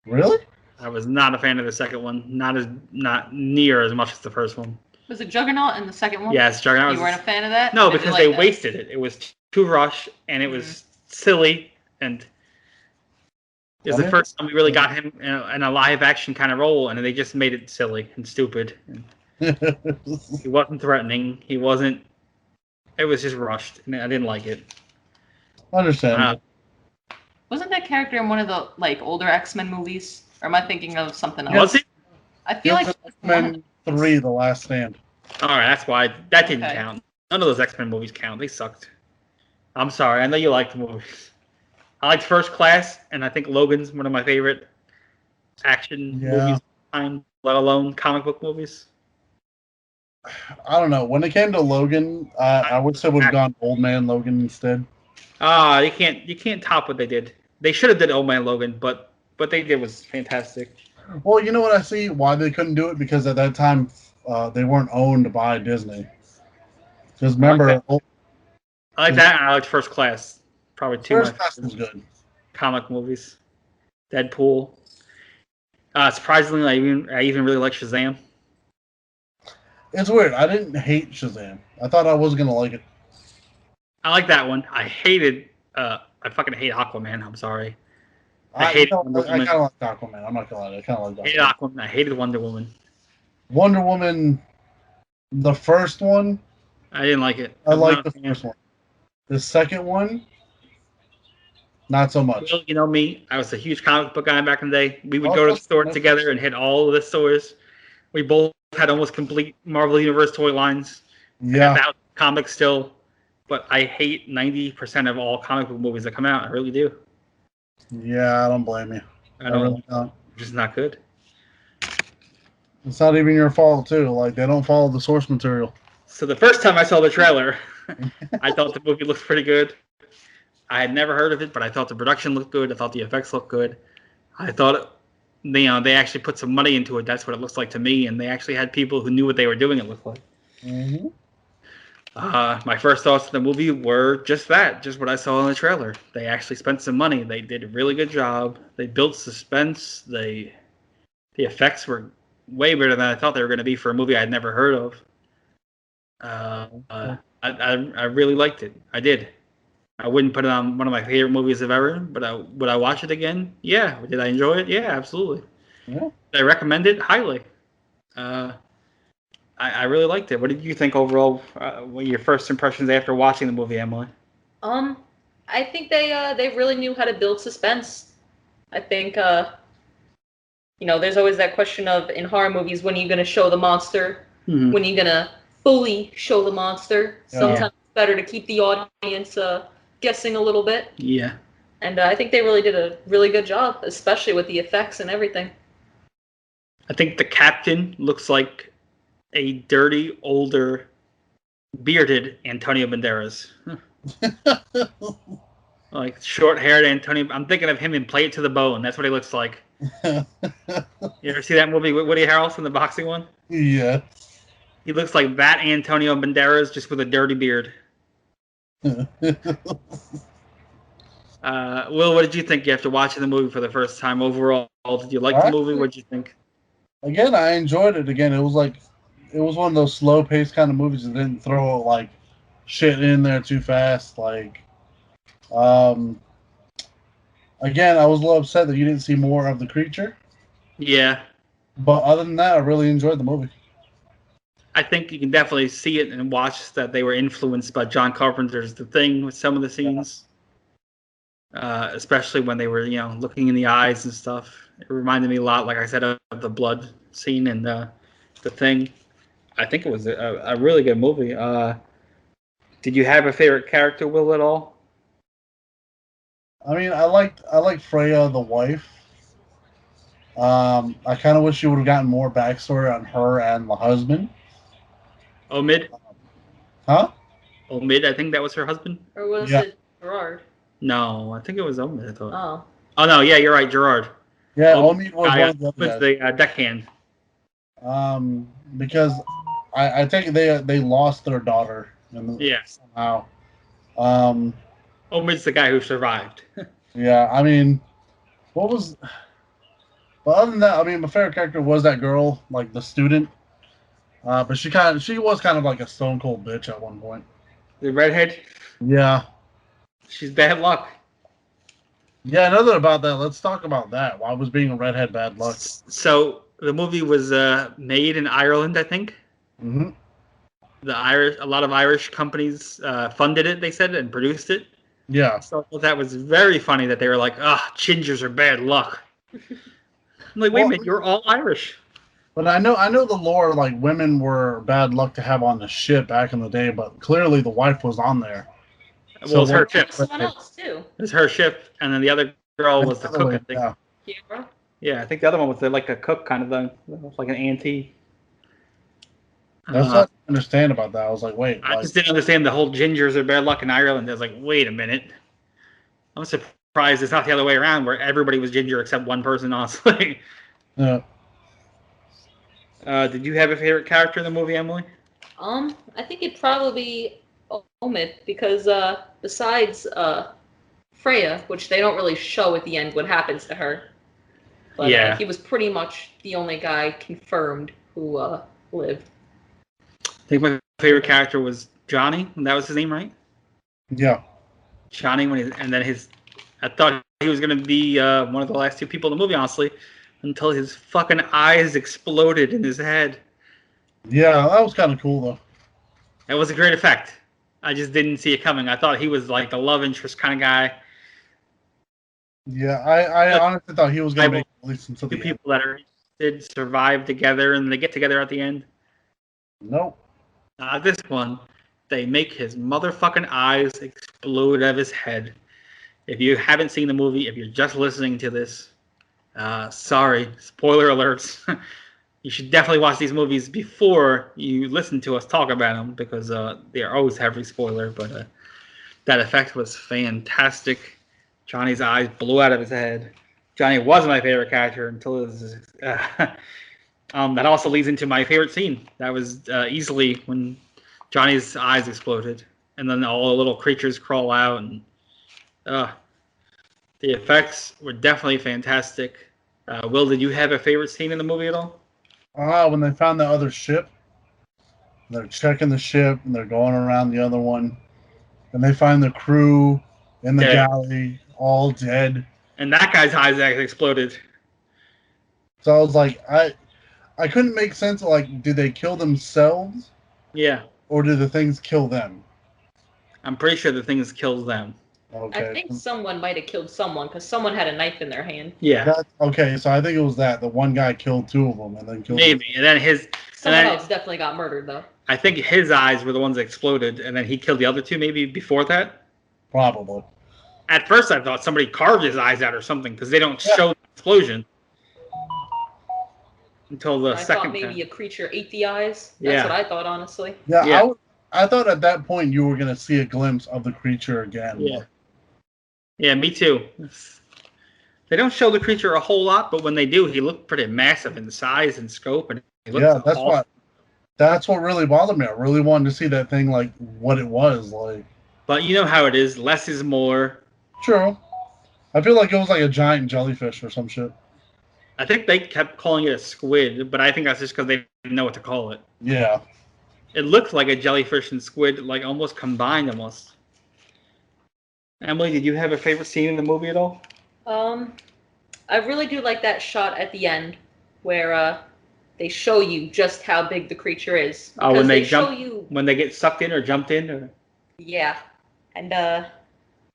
Really? I was not a fan of the second one. Not near as much as the first one. Was it Juggernaut in the second one? Yes, Juggernaut. You weren't a fan of that? No, because they wasted it. It was too rushed, and it was silly, and it was the first time we really got him in a live-action kind of role, and they just made it silly and stupid. He wasn't threatening. He wasn't... It was just rushed, and I didn't like it. Understand. Wasn't that character in one of the older X-Men movies? Or am I thinking of something else? Was it? I feel like X-Men 3, The Last Stand. All right, that's why that didn't count. None of those X-Men movies count. They sucked. I'm sorry. I know you liked the movies. I liked First Class, and I think Logan's one of my favorite action movies of the time, let alone comic book movies. I don't know. When it came to Logan, I wish it would have gone Old Man Logan instead. You can't top what they did. They should have did Old Man Logan, but what they did was fantastic. Well, you know what I see? Why they couldn't do it? Because at that time, they weren't owned by Disney. Because remember... I like that, and I liked First Class. Probably two First Class was good. Comic movies. Deadpool. Surprisingly, I even really like Shazam. It's weird. I didn't hate Shazam. I thought I was going to like it. I like that one. I fucking hate Aquaman. I'm sorry. I kind of like Aquaman. I'm not going to lie. I kind of like Aquaman. I hated Wonder Woman. Wonder Woman, the first one. I didn't like it. I liked the first one. The second one, not so much. Well, you know me. I was a huge comic book guy back in the day. We would go to the store together and hit all of the stores. We both had almost complete Marvel Universe toy lines. Yeah. About comics still. But I hate 90% of all comic book movies that come out. I really do. Yeah, I don't blame you. I really don't. Just not good. It's not even your fault, too. Like, they don't follow the source material. So the first time I saw the trailer, I thought the movie looked pretty good. I had never heard of it, but I thought the production looked good. I thought the effects looked good. I thought, they actually put some money into it. That's what it looks like to me. And they actually had people who knew what they were doing, it looked like. Mm-hmm. My first thoughts of the movie were just what I saw in the trailer. They actually spent some money. They did a really good job. They built suspense. The effects were way better than I thought they were going to be for a movie I'd never heard of. I really liked it. I did. I wouldn't put it on one of my favorite movies of ever, but would I watch it again? Yeah. Did I enjoy it? Yeah, absolutely. Yeah. Did I recommend it? Highly. I really liked it. What did you think overall? What your first impressions after watching the movie, Emily? I think they really knew how to build suspense. I think there's always that question of in horror movies, when are you going to show the monster? Mm-hmm. When are you going to fully show the monster? Sometimes it's better to keep the audience guessing a little bit. Yeah. And I think they really did a really good job, especially with the effects and everything. I think the captain looks like a dirty, older, bearded Antonio Banderas. Like short-haired Antonio. I'm thinking of him in Play It to the Bone. That's what he looks like. You ever see that movie with Woody Harrelson, the boxing one? Yeah. He looks like that Antonio Banderas, just with a dirty beard. Will, what did you think after watching the movie for the first time overall? Did you like the movie? What did you think? Again, I enjoyed it. Again, it was one of those slow-paced kind of movies that didn't throw shit in there too fast. Again, I was a little upset that you didn't see more of the creature. Yeah. But other than that, I really enjoyed the movie. I think you can definitely see it and watch that they were influenced by John Carpenter's The Thing with some of the scenes. Especially when they were, looking in the eyes and stuff. It reminded me a lot, like I said, of the blood scene and The Thing. I think it was a really good movie. Did you have a favorite character, Will, at all? I mean, I liked Freya, the wife. I kind of wish you would have gotten more backstory on her and the husband. Omid? Huh? Omid, I think that was her husband? Or was Yeah. it Gerard? No, I think it was Omid, I thought. Oh. Oh, no, yeah, you're right, Gerard. Yeah, Omid Omid was one of the was other guys. the deckhand. Because I think they lost their daughter Yeah. somehow. Um, Omid's the guy who survived. yeah, I mean, what was? But other than that, I mean, my favorite character was that girl, like the student. But she was kind of like a stone cold bitch at one point. The redhead, Yeah. she's bad luck. Yeah, another about that. Let's talk about that. Why was being a redhead bad luck? So the movie was made in Ireland, I think. Mm-hmm. A lot of Irish companies funded it, they said, and produced it. Yeah. So that was very funny that they were like, gingers are bad luck. I'm like, wait a minute, you're all Irish. But I know the lore, like women were bad luck to have on the ship back in the day, but clearly the wife was on there. Well, it was her ship. Someone else too. It was her ship, and then the other girl was the cook, I think. Yeah. Yeah, I think the other one was like a cook kind of thing, like an auntie. That's what I understand about that. I was like, wait. I just didn't understand the whole gingers are bad luck in Ireland. I was like, wait a minute. I'm surprised it's not the other way around where everybody was ginger except one person, honestly. Yeah. Did you have a favorite character in the movie, Emily? I think it'd probably be Omid because besides Freya, which they don't really show at the end what happens to her, but Yeah. he was pretty much the only guy confirmed who lived. I think my favorite character was Johnny, and that was his name, right? Yeah. Johnny, I thought he was going to be one of the last two people in the movie, honestly, until his fucking eyes exploded in his head. Yeah, that was kind of cool, though. It was a great effect. I just didn't see it coming. I thought he was like the love interest kind of guy. Yeah, I honestly thought he was going to make at least until Two the end. people that are interested survive together and they get together at the end. Nope. This one, they make his motherfucking eyes explode out of his head. If you haven't seen the movie, if you're just listening to this, sorry, spoiler alerts. You should definitely watch these movies before you listen to us talk about them because they are always heavy spoiler. But that effect was fantastic. Johnny's eyes blew out of his head. Johnny was my favorite character until it was. That also leads into my favorite scene. That was easily when Johnny's eyes exploded, and then all the little creatures crawl out, and the effects were definitely fantastic. Will, did you have a favorite scene in the movie at all? When they found the other ship, they're checking the ship and they're going around the other one, and they find the crew in the galley all dead. And that guy's eyes actually exploded. So I was like, I couldn't make sense of, like, did they kill themselves? Yeah. Or did the things kill them? I'm pretty sure the things kills them. Okay. I think someone might have killed someone because someone had a knife in their hand. Yeah. Okay, so I think it was that. The one guy killed two of them and then killed Maybe. And then someone else definitely got murdered, though. I think his eyes were the ones that exploded, and then he killed the other two maybe before that. Probably. At first, I thought somebody carved his eyes out or something because they don't show the explosion until the second. I thought maybe a creature ate the eyes. That's Yeah. what I thought, honestly. Yeah. I thought at that point you were going to see a glimpse of the creature again. Yeah. Yeah, me too. They don't show the creature a whole lot, but when they do, he looked pretty massive in size and scope. And he looked that's what really bothered me. I really wanted to see that thing, like, what it was like. But you know how it is. Less is more. True. I feel like it was like a giant jellyfish or some shit. I think they kept calling it a squid, but I think that's just because they didn't know what to call it. Yeah. It looked like a jellyfish and squid, like almost combined almost. Emily, did you have a favorite scene in the movie at all? I really do like that shot at the end where they show you just how big the creature is. Oh, when they when they get sucked in or jumped in, or yeah, and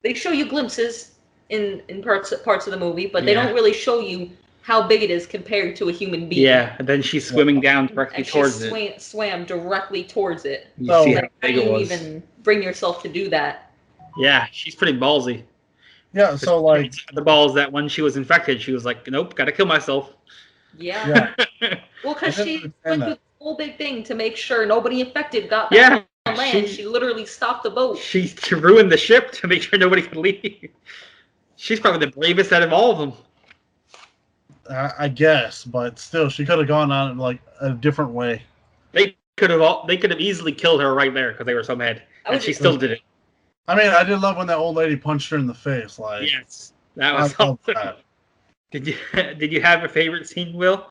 they show you glimpses in parts of the movie, but they don't really show you how big it is compared to a human being. Yeah, and then she's swimming down directly towards it. She swam directly towards it. You see how How big do it you was. even bring yourself to do that? Yeah, she's pretty ballsy. Yeah, so like the balls that when she was infected, she was like, "Nope, gotta kill myself." Yeah. yeah, Well, I because didn't she understand went through that. the whole big thing to make sure nobody infected got back Yeah, on land. She literally stopped the boat. she ruined the ship to make sure nobody could leave. She's probably the bravest out of all of them. I guess, but still, she could have gone on like a different way. They could have easily killed her right there because they were so mad, I and would she just, still did it. I mean, I did love when that old lady punched her in the face. Like, Yes, that I was love something. that. Did you have a favorite scene, Will?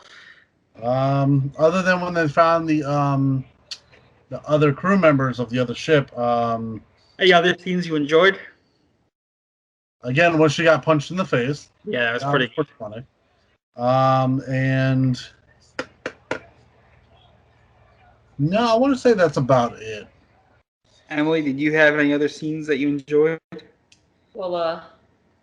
Other than when they found the other crew members of the other ship. Any other scenes you enjoyed? Again, when she got punched in the face. Yeah, that was That pretty. was funny. And no, I want to say that's about it. Emily, did you have any other scenes that you enjoyed? well,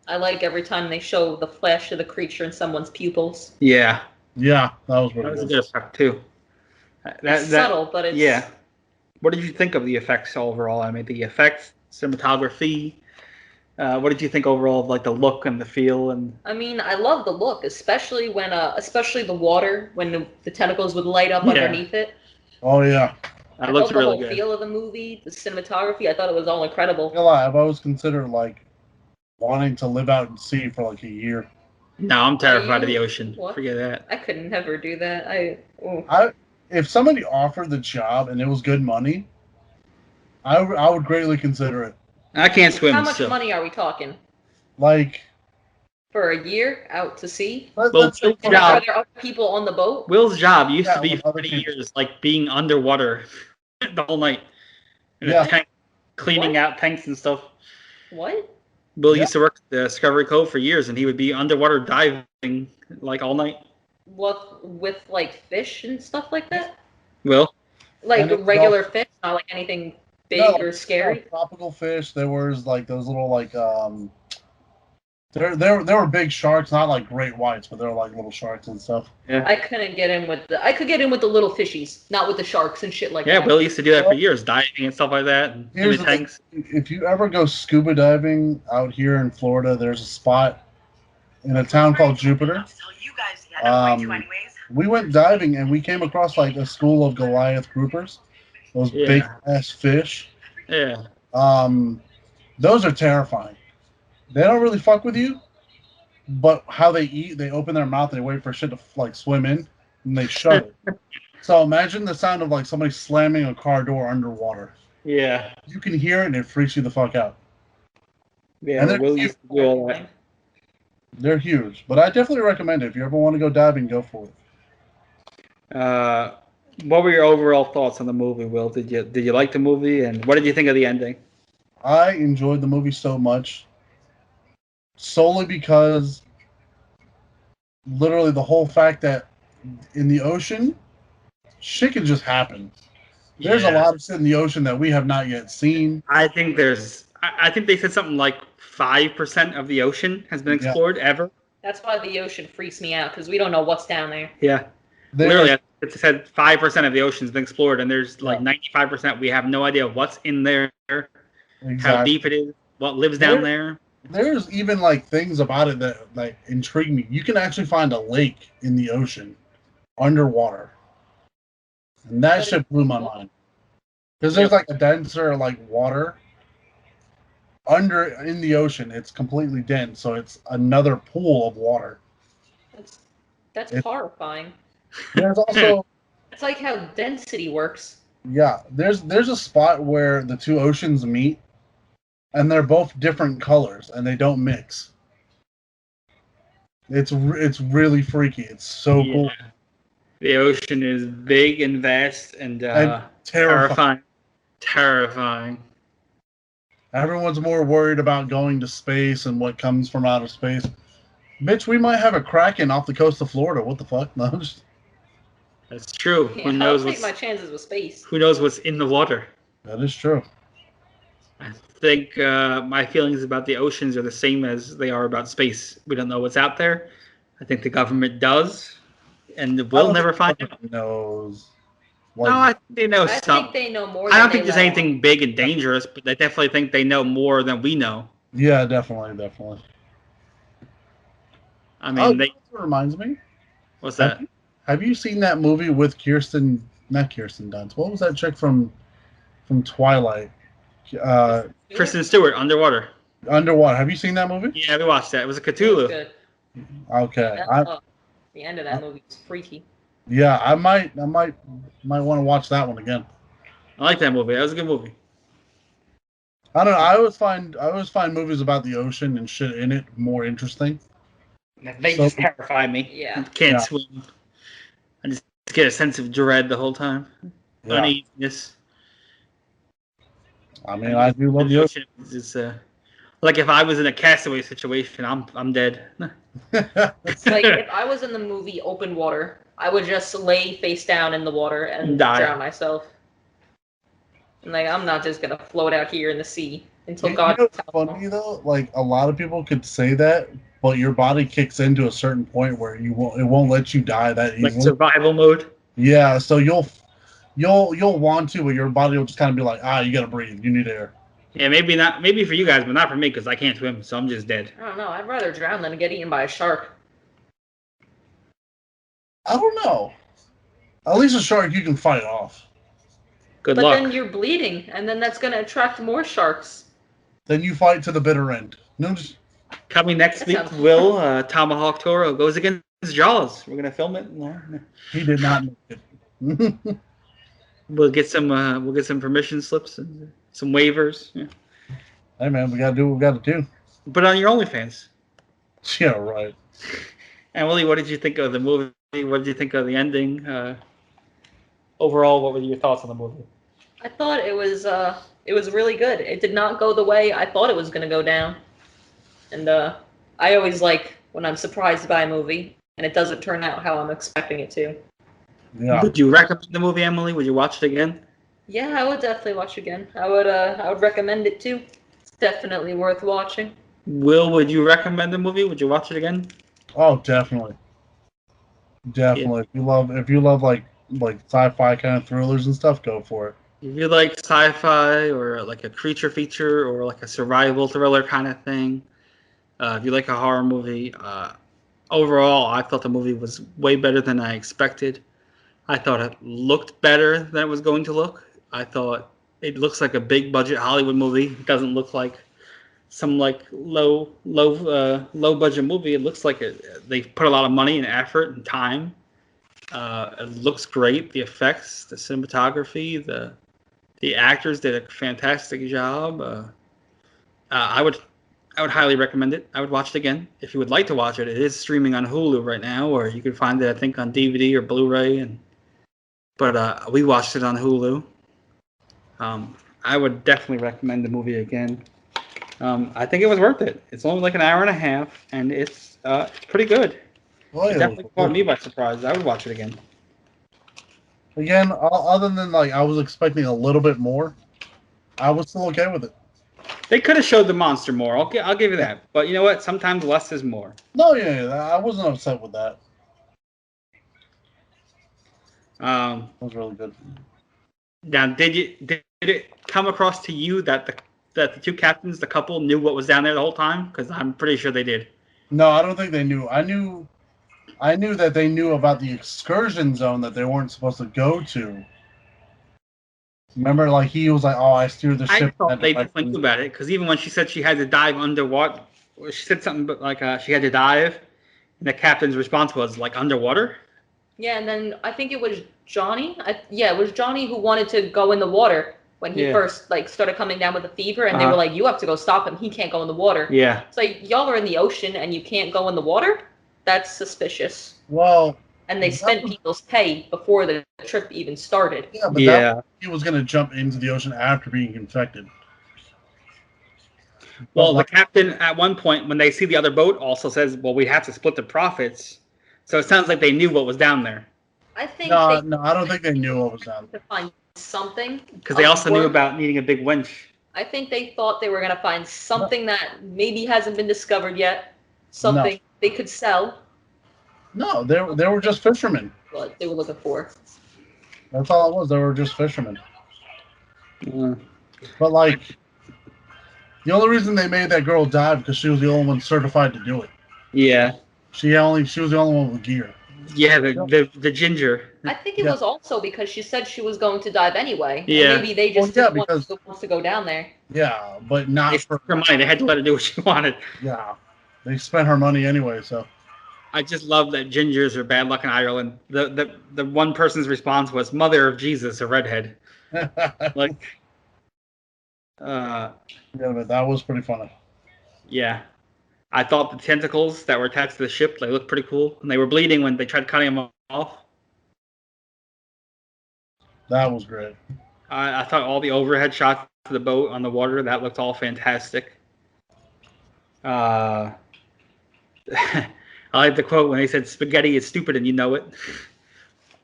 I like every time they show the flash of the creature in someone's pupils. Yeah, Yeah, that was that pretty was a good. good effect too. It's subtle, but it's yeah. What did you think of the effects overall? I mean, the effects, cinematography. What did you think overall of like the look and the feel and? I mean, I love the look, especially when, especially the water when the tentacles would light up Yeah. underneath it. Oh yeah. I That love looks the really whole good. feel of the movie, the cinematography. I thought it was all incredible. I've always considered like wanting to live out at sea for like a year. No, I'm terrified of you- the ocean. what? Forget that. I could never do that. If somebody offered the job and it was good money, I would greatly consider it. I can't swim. How much so. money are we talking? Like For a year out to sea? let's say Will's Are job. there other people on the boat? Will's job used Yeah, to be with for other many people. years like being underwater the whole night in Yeah. a tank, cleaning What? out tanks and stuff. What? Will Yeah. used to work at the Discovery Cove for years, and he would be underwater diving like all night. What with like fish and stuff like that? Will? Like And it's regular fish, not like anything big No, or scary. tropical fish. There was like those little like there were big sharks, not like great whites, but they were like little sharks and stuff. Yeah. I couldn't get in with I could get in with the little fishies, not with the sharks and shit like Yeah, that. Will used to do that for Well, years, diving and stuff like that, and in Here's the the thing. tanks. If you ever go scuba diving out here in Florida, there's a spot in a town called Jupiter. We went diving and we came across like a school of Goliath groupers, those Yeah. big ass fish. Yeah. Those are terrifying. They don't really fuck with you, but how they eat, they open their mouth and they wait for shit to like swim in, and they shut it. So imagine the sound of like somebody slamming a car door underwater. Yeah. You can hear it and it freaks you the fuck out. Yeah, And Will used to do all that. They're huge, but I definitely recommend it. If you ever want to go diving, go for it. What were your overall thoughts on the movie, Will? Did you like the movie, and what did you think of the ending? I enjoyed the movie so much, solely because literally the whole fact that in the ocean, shit can just happen. There's a lot of shit in the ocean that we have not yet seen. I think they said something like 5% of the ocean has been explored ever. That's why the ocean freaks me out because we don't know what's down there. Yeah. Literally, it said 5% of the ocean's been explored, and there's like 95% we have no idea what's in there, how deep it is, what lives down there. There's even like things about it that like intrigue me. You can actually find a lake in the ocean underwater, and that shit blew my mind. Because there's like a denser like water under in the ocean. It's completely dense, so it's another pool of water. That's horrifying. There's also It's like how density works. there's a spot where the two oceans meet, and they're both different colors and they don't mix. It's really freaky. It's so cool. The ocean is big and vast and terrifying. Terrifying. Everyone's more worried about going to space and what comes from outer space. Bitch, we might have a Kraken off the coast of Florida. What the fuck? No, That's true. Yeah, Who knows I'll take my chances with space. Who knows what's in the water? That is true. I think my feelings about the oceans are the same as they are about space. We don't know what's out there. I think the government does, and we'll never find out. Knows. No, I think they know I some. think they know more. I don't think there's anything big and dangerous, but I definitely think they know more than we know. Yeah, definitely. I mean, That reminds me. What's that? Have you seen that movie with not Kirsten Dunst? What was that chick from Twilight? Kristen Stewart, Underwater. Underwater. Have you seen that movie? Yeah, we watched that. It was a Cthulhu. Good. Okay. The end of that movie was freaky. Yeah, I might want to watch that one again. I like that movie. That was a good movie. I don't know. I always find movies about the ocean and shit in it more interesting. They just terrify me. Yeah. I can't swim. I just get a sense of dread the whole time. Yeah. Uneasiness. I mean, I do love the ocean. It's, like if I was in a castaway situation, I'm dead. It's like if I was in the movie Open Water, I would just lay face down in the water and drown myself. And like I'm not just gonna float out here in the sea until God. You know what's funny though? Like a lot of people could say that, but your body kicks into a certain point where it won't let you die that easily. Like survival mode. Yeah, so you'll want to, but your body will just kind of be like, you gotta breathe, you need air. Yeah, maybe for you guys, but not for me because I can't swim, so I'm just dead. I don't know. I'd rather drown than get eaten by a shark. I don't know. At least a shark you can fight off. Good luck. But then you're bleeding, and then that's going to attract more sharks. Then you fight to the bitter end. No, just... Coming next week, Tomahawk Toro goes against Jaws. We're gonna film it. He did not make it. We'll get some permission slips and some waivers. Yeah. Hey man, we gotta do what we gotta do. But on your OnlyFans. Yeah, right. And Willie, what did you think of the movie? What did you think of the ending? Overall, what were your thoughts on the movie? I thought it was really good. It did not go the way I thought it was going to go down. And I always like when I'm surprised by a movie and it doesn't turn out how I'm expecting it to. Yeah. Would you recommend the movie, Emily? Would you watch it again? Yeah, I would definitely watch it again. I would recommend it too. It's definitely worth watching. Will, would you recommend the movie? Would you watch it again? Oh, definitely. Definitely. Yeah. If you love like sci-fi kind of thrillers and stuff, go for it. If you like sci-fi or like a creature feature or like a survival thriller kind of thing, if you like a horror movie, overall, I thought the movie was way better than I expected. I thought it looked better than it was going to look. I thought it looks like a big budget Hollywood movie. It doesn't look like some like low budget movie. It looks like they put a lot of money and effort and time. It looks great. The effects, the cinematography, the actors did a fantastic job. I would highly recommend it. I would watch it again. If you would like to watch it, it is streaming on Hulu right now, or you can find it, I think, on DVD or Blu-ray. But we watched it on Hulu. I would definitely recommend the movie again. I think it was worth it. It's only like an hour and a half, and it's pretty good. Well, it definitely caught me by surprise. I would watch it again. Again, other than like I was expecting a little bit more, I was still okay with it. They could have showed the monster more. I'll give you that. But you know what? Sometimes less is more. No, yeah, I wasn't upset with that. That was really good. Now, did it come across to you that the two captains, the couple, knew what was down there the whole time? Because I'm pretty sure they did. No, I don't think they knew. I knew that they knew about the excursion zone that they weren't supposed to go to. Remember, like he was like, "Oh, I steered the ship." I thought they definitely knew about it because even when she said she had to dive underwater, she said something like she had to dive, and the captain's response was like underwater. Yeah, and then I think it was Johnny. It was Johnny who wanted to go in the water when he first started coming down with a fever, and they were like, "You have to go stop him. He can't go in the water." Yeah. It's like y'all are in the ocean and you can't go in the water. That's suspicious. Well. And they spent people's pay before the trip even started. Yeah, but he was going to jump into the ocean after being infected. Well, the captain at one point, when they see the other boat, also says, "Well, we have to split the profits." So it sounds like they knew what was down there. I think no, I don't think they knew what was down there. To find something. Because they also knew about needing a big winch. I think they thought they were going to find something that maybe hasn't been discovered yet. Something they could sell. No, they were just fishermen. What they were looking for. That's all it was. They were just fishermen. Mm. But like, The only reason they made that girl die because she was the only one certified to do it. Yeah. She was the only one with gear. Yeah, the ginger. I think it was also because she said she was going to dive anyway. Yeah. And maybe they just Well, yeah, didn't want because- the ones to go down there. Yeah, but not For money. They had to let her do what she wanted. Yeah, they spent her money anyway, so. I just love that gingers are bad luck in Ireland. The one person's response was "Mother of Jesus, a redhead." Like, Yeah, but that was pretty funny. yeah. I thought the tentacles that were attached to the ship, they looked pretty cool, and they were bleeding when they tried cutting them off. That was great. I thought all the overhead shots of the boat on the water, that looked all fantastic. I like the quote when they said spaghetti is stupid and you know it.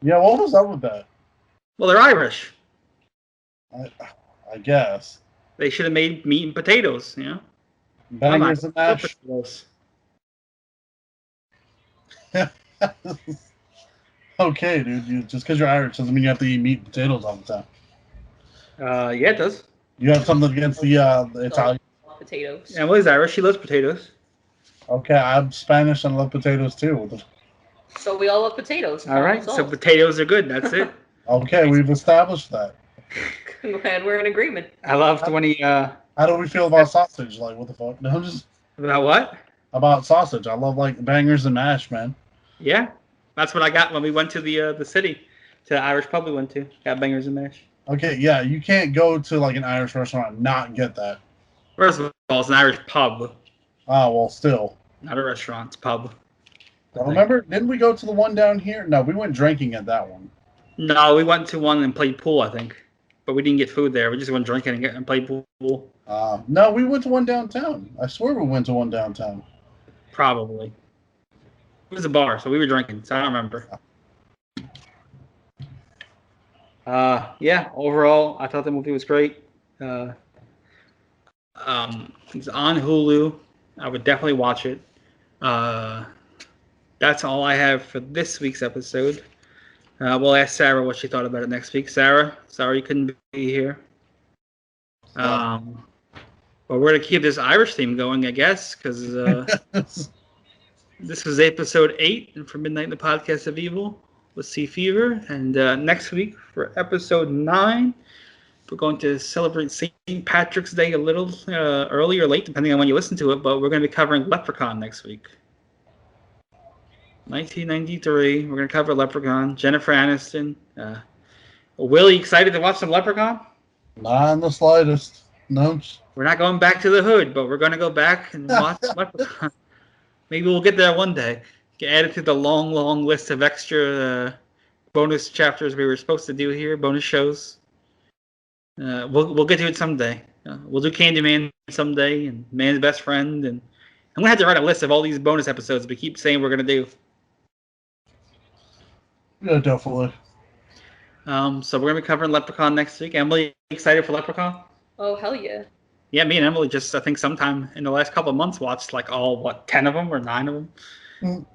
Yeah, what was up with that? Well, they're Irish. I guess. They should have made meat and potatoes, you know? Bangers and mash. Okay, dude. Just because you're Irish doesn't mean you have to eat meat and potatoes all the time. Yeah, it does. You have something against the Italian? Potatoes. Emily's Irish. She loves potatoes. Okay, I'm Spanish and love potatoes too. So we all love potatoes. All right, so potatoes are good. That's it. Okay, we've established that. Glad we're in agreement. I loved when he. How do we feel about sausage? Like, what the fuck? No, I'm just About what? about sausage. I love like bangers and mash, man. Yeah, that's what I got when we went to the city, to the Irish pub we went to. Got bangers and mash. Okay, yeah, you can't go to like an Irish restaurant and not get that. First of all, it's an Irish pub, Ah, well, still. not a restaurant. It's a pub. Remember, didn't we go to the one down here? No, we went drinking at that one. No, we went to one and played pool, I think, but we didn't get food there. We just went drinking and played pool. No, we went to one downtown. I swear we went to one downtown. Probably. It was a bar, so we were drinking, so I don't remember. Yeah, overall, I thought the movie was great. It's on Hulu. I would definitely watch it. That's all I have for this week's episode. We'll ask Sarah what she thought about it next week. Sarah, sorry you couldn't be here. But we're going to keep this Irish theme going, I guess, because this was episode 8 for Midnight, the Podcast of Evil with Sea Fever. And next week for episode 9, we're going to celebrate St. Patrick's Day a little early or late, depending on when you listen to it. But we're going to be covering Leprechaun next week. 1993. We're going to cover Leprechaun. Jennifer Aniston. Will, you excited to watch some Leprechaun? Not in the slightest. No. We're not going back to the hood, but we're going to go back and watch Leprechaun. Maybe we'll get there one day. Get added to the long, long list of extra bonus chapters we were supposed to do here, bonus shows. We'll get to it someday. We'll do Candyman someday, and Man's Best Friend, and I'm gonna have to write a list of all these bonus episodes we keep saying we're gonna do. Yeah, definitely. So we're gonna be covering Leprechaun next week. Emily, excited for Leprechaun? Oh, hell yeah. Yeah, me and Emily just, I think sometime in the last couple of months, watched like all, 10 of them or 9 of them? Mm.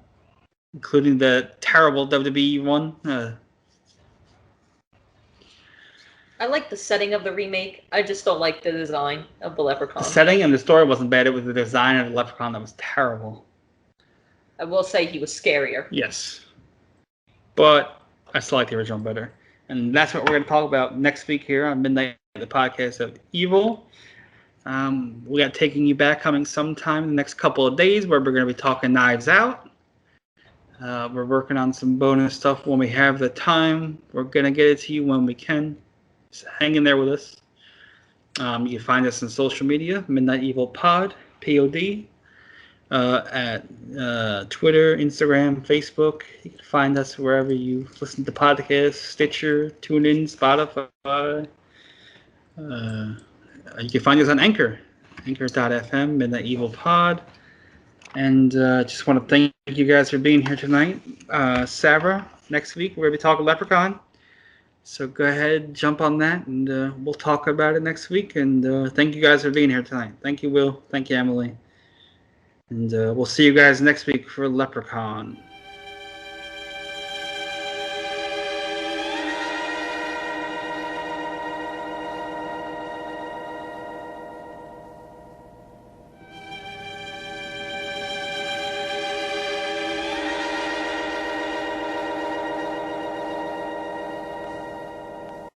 Including the terrible WWE one. I like the setting of the remake. I just don't like the design of the Leprechaun. The setting and the story wasn't bad. It was the design of the Leprechaun that was terrible. I will say he was scarier. Yes. But I still like the original better. And that's what we're going to talk about next week here on Midnight, the Podcast of Evil. We got Taking You Back coming sometime in the next couple of days where we're going to be talking Knives Out. We're working on some bonus stuff when we have the time. We're going to get it to you when we can. Just hang in there with us. You can find us on social media, Midnight Evil Pod, POD, at Twitter, Instagram, Facebook. You can find us wherever you listen to podcasts, Stitcher, TuneIn, Spotify. You can find us on Anchor, anchor.fm, Midnight Evil Pod. And just want to thank you guys for being here tonight. Sarah, next week we're going to be talking Leprechaun. So go ahead, jump on that, and we'll talk about it next week. And thank you guys for being here tonight. Thank you, Will. Thank you, Emily. And we'll see you guys next week for Leprechaun.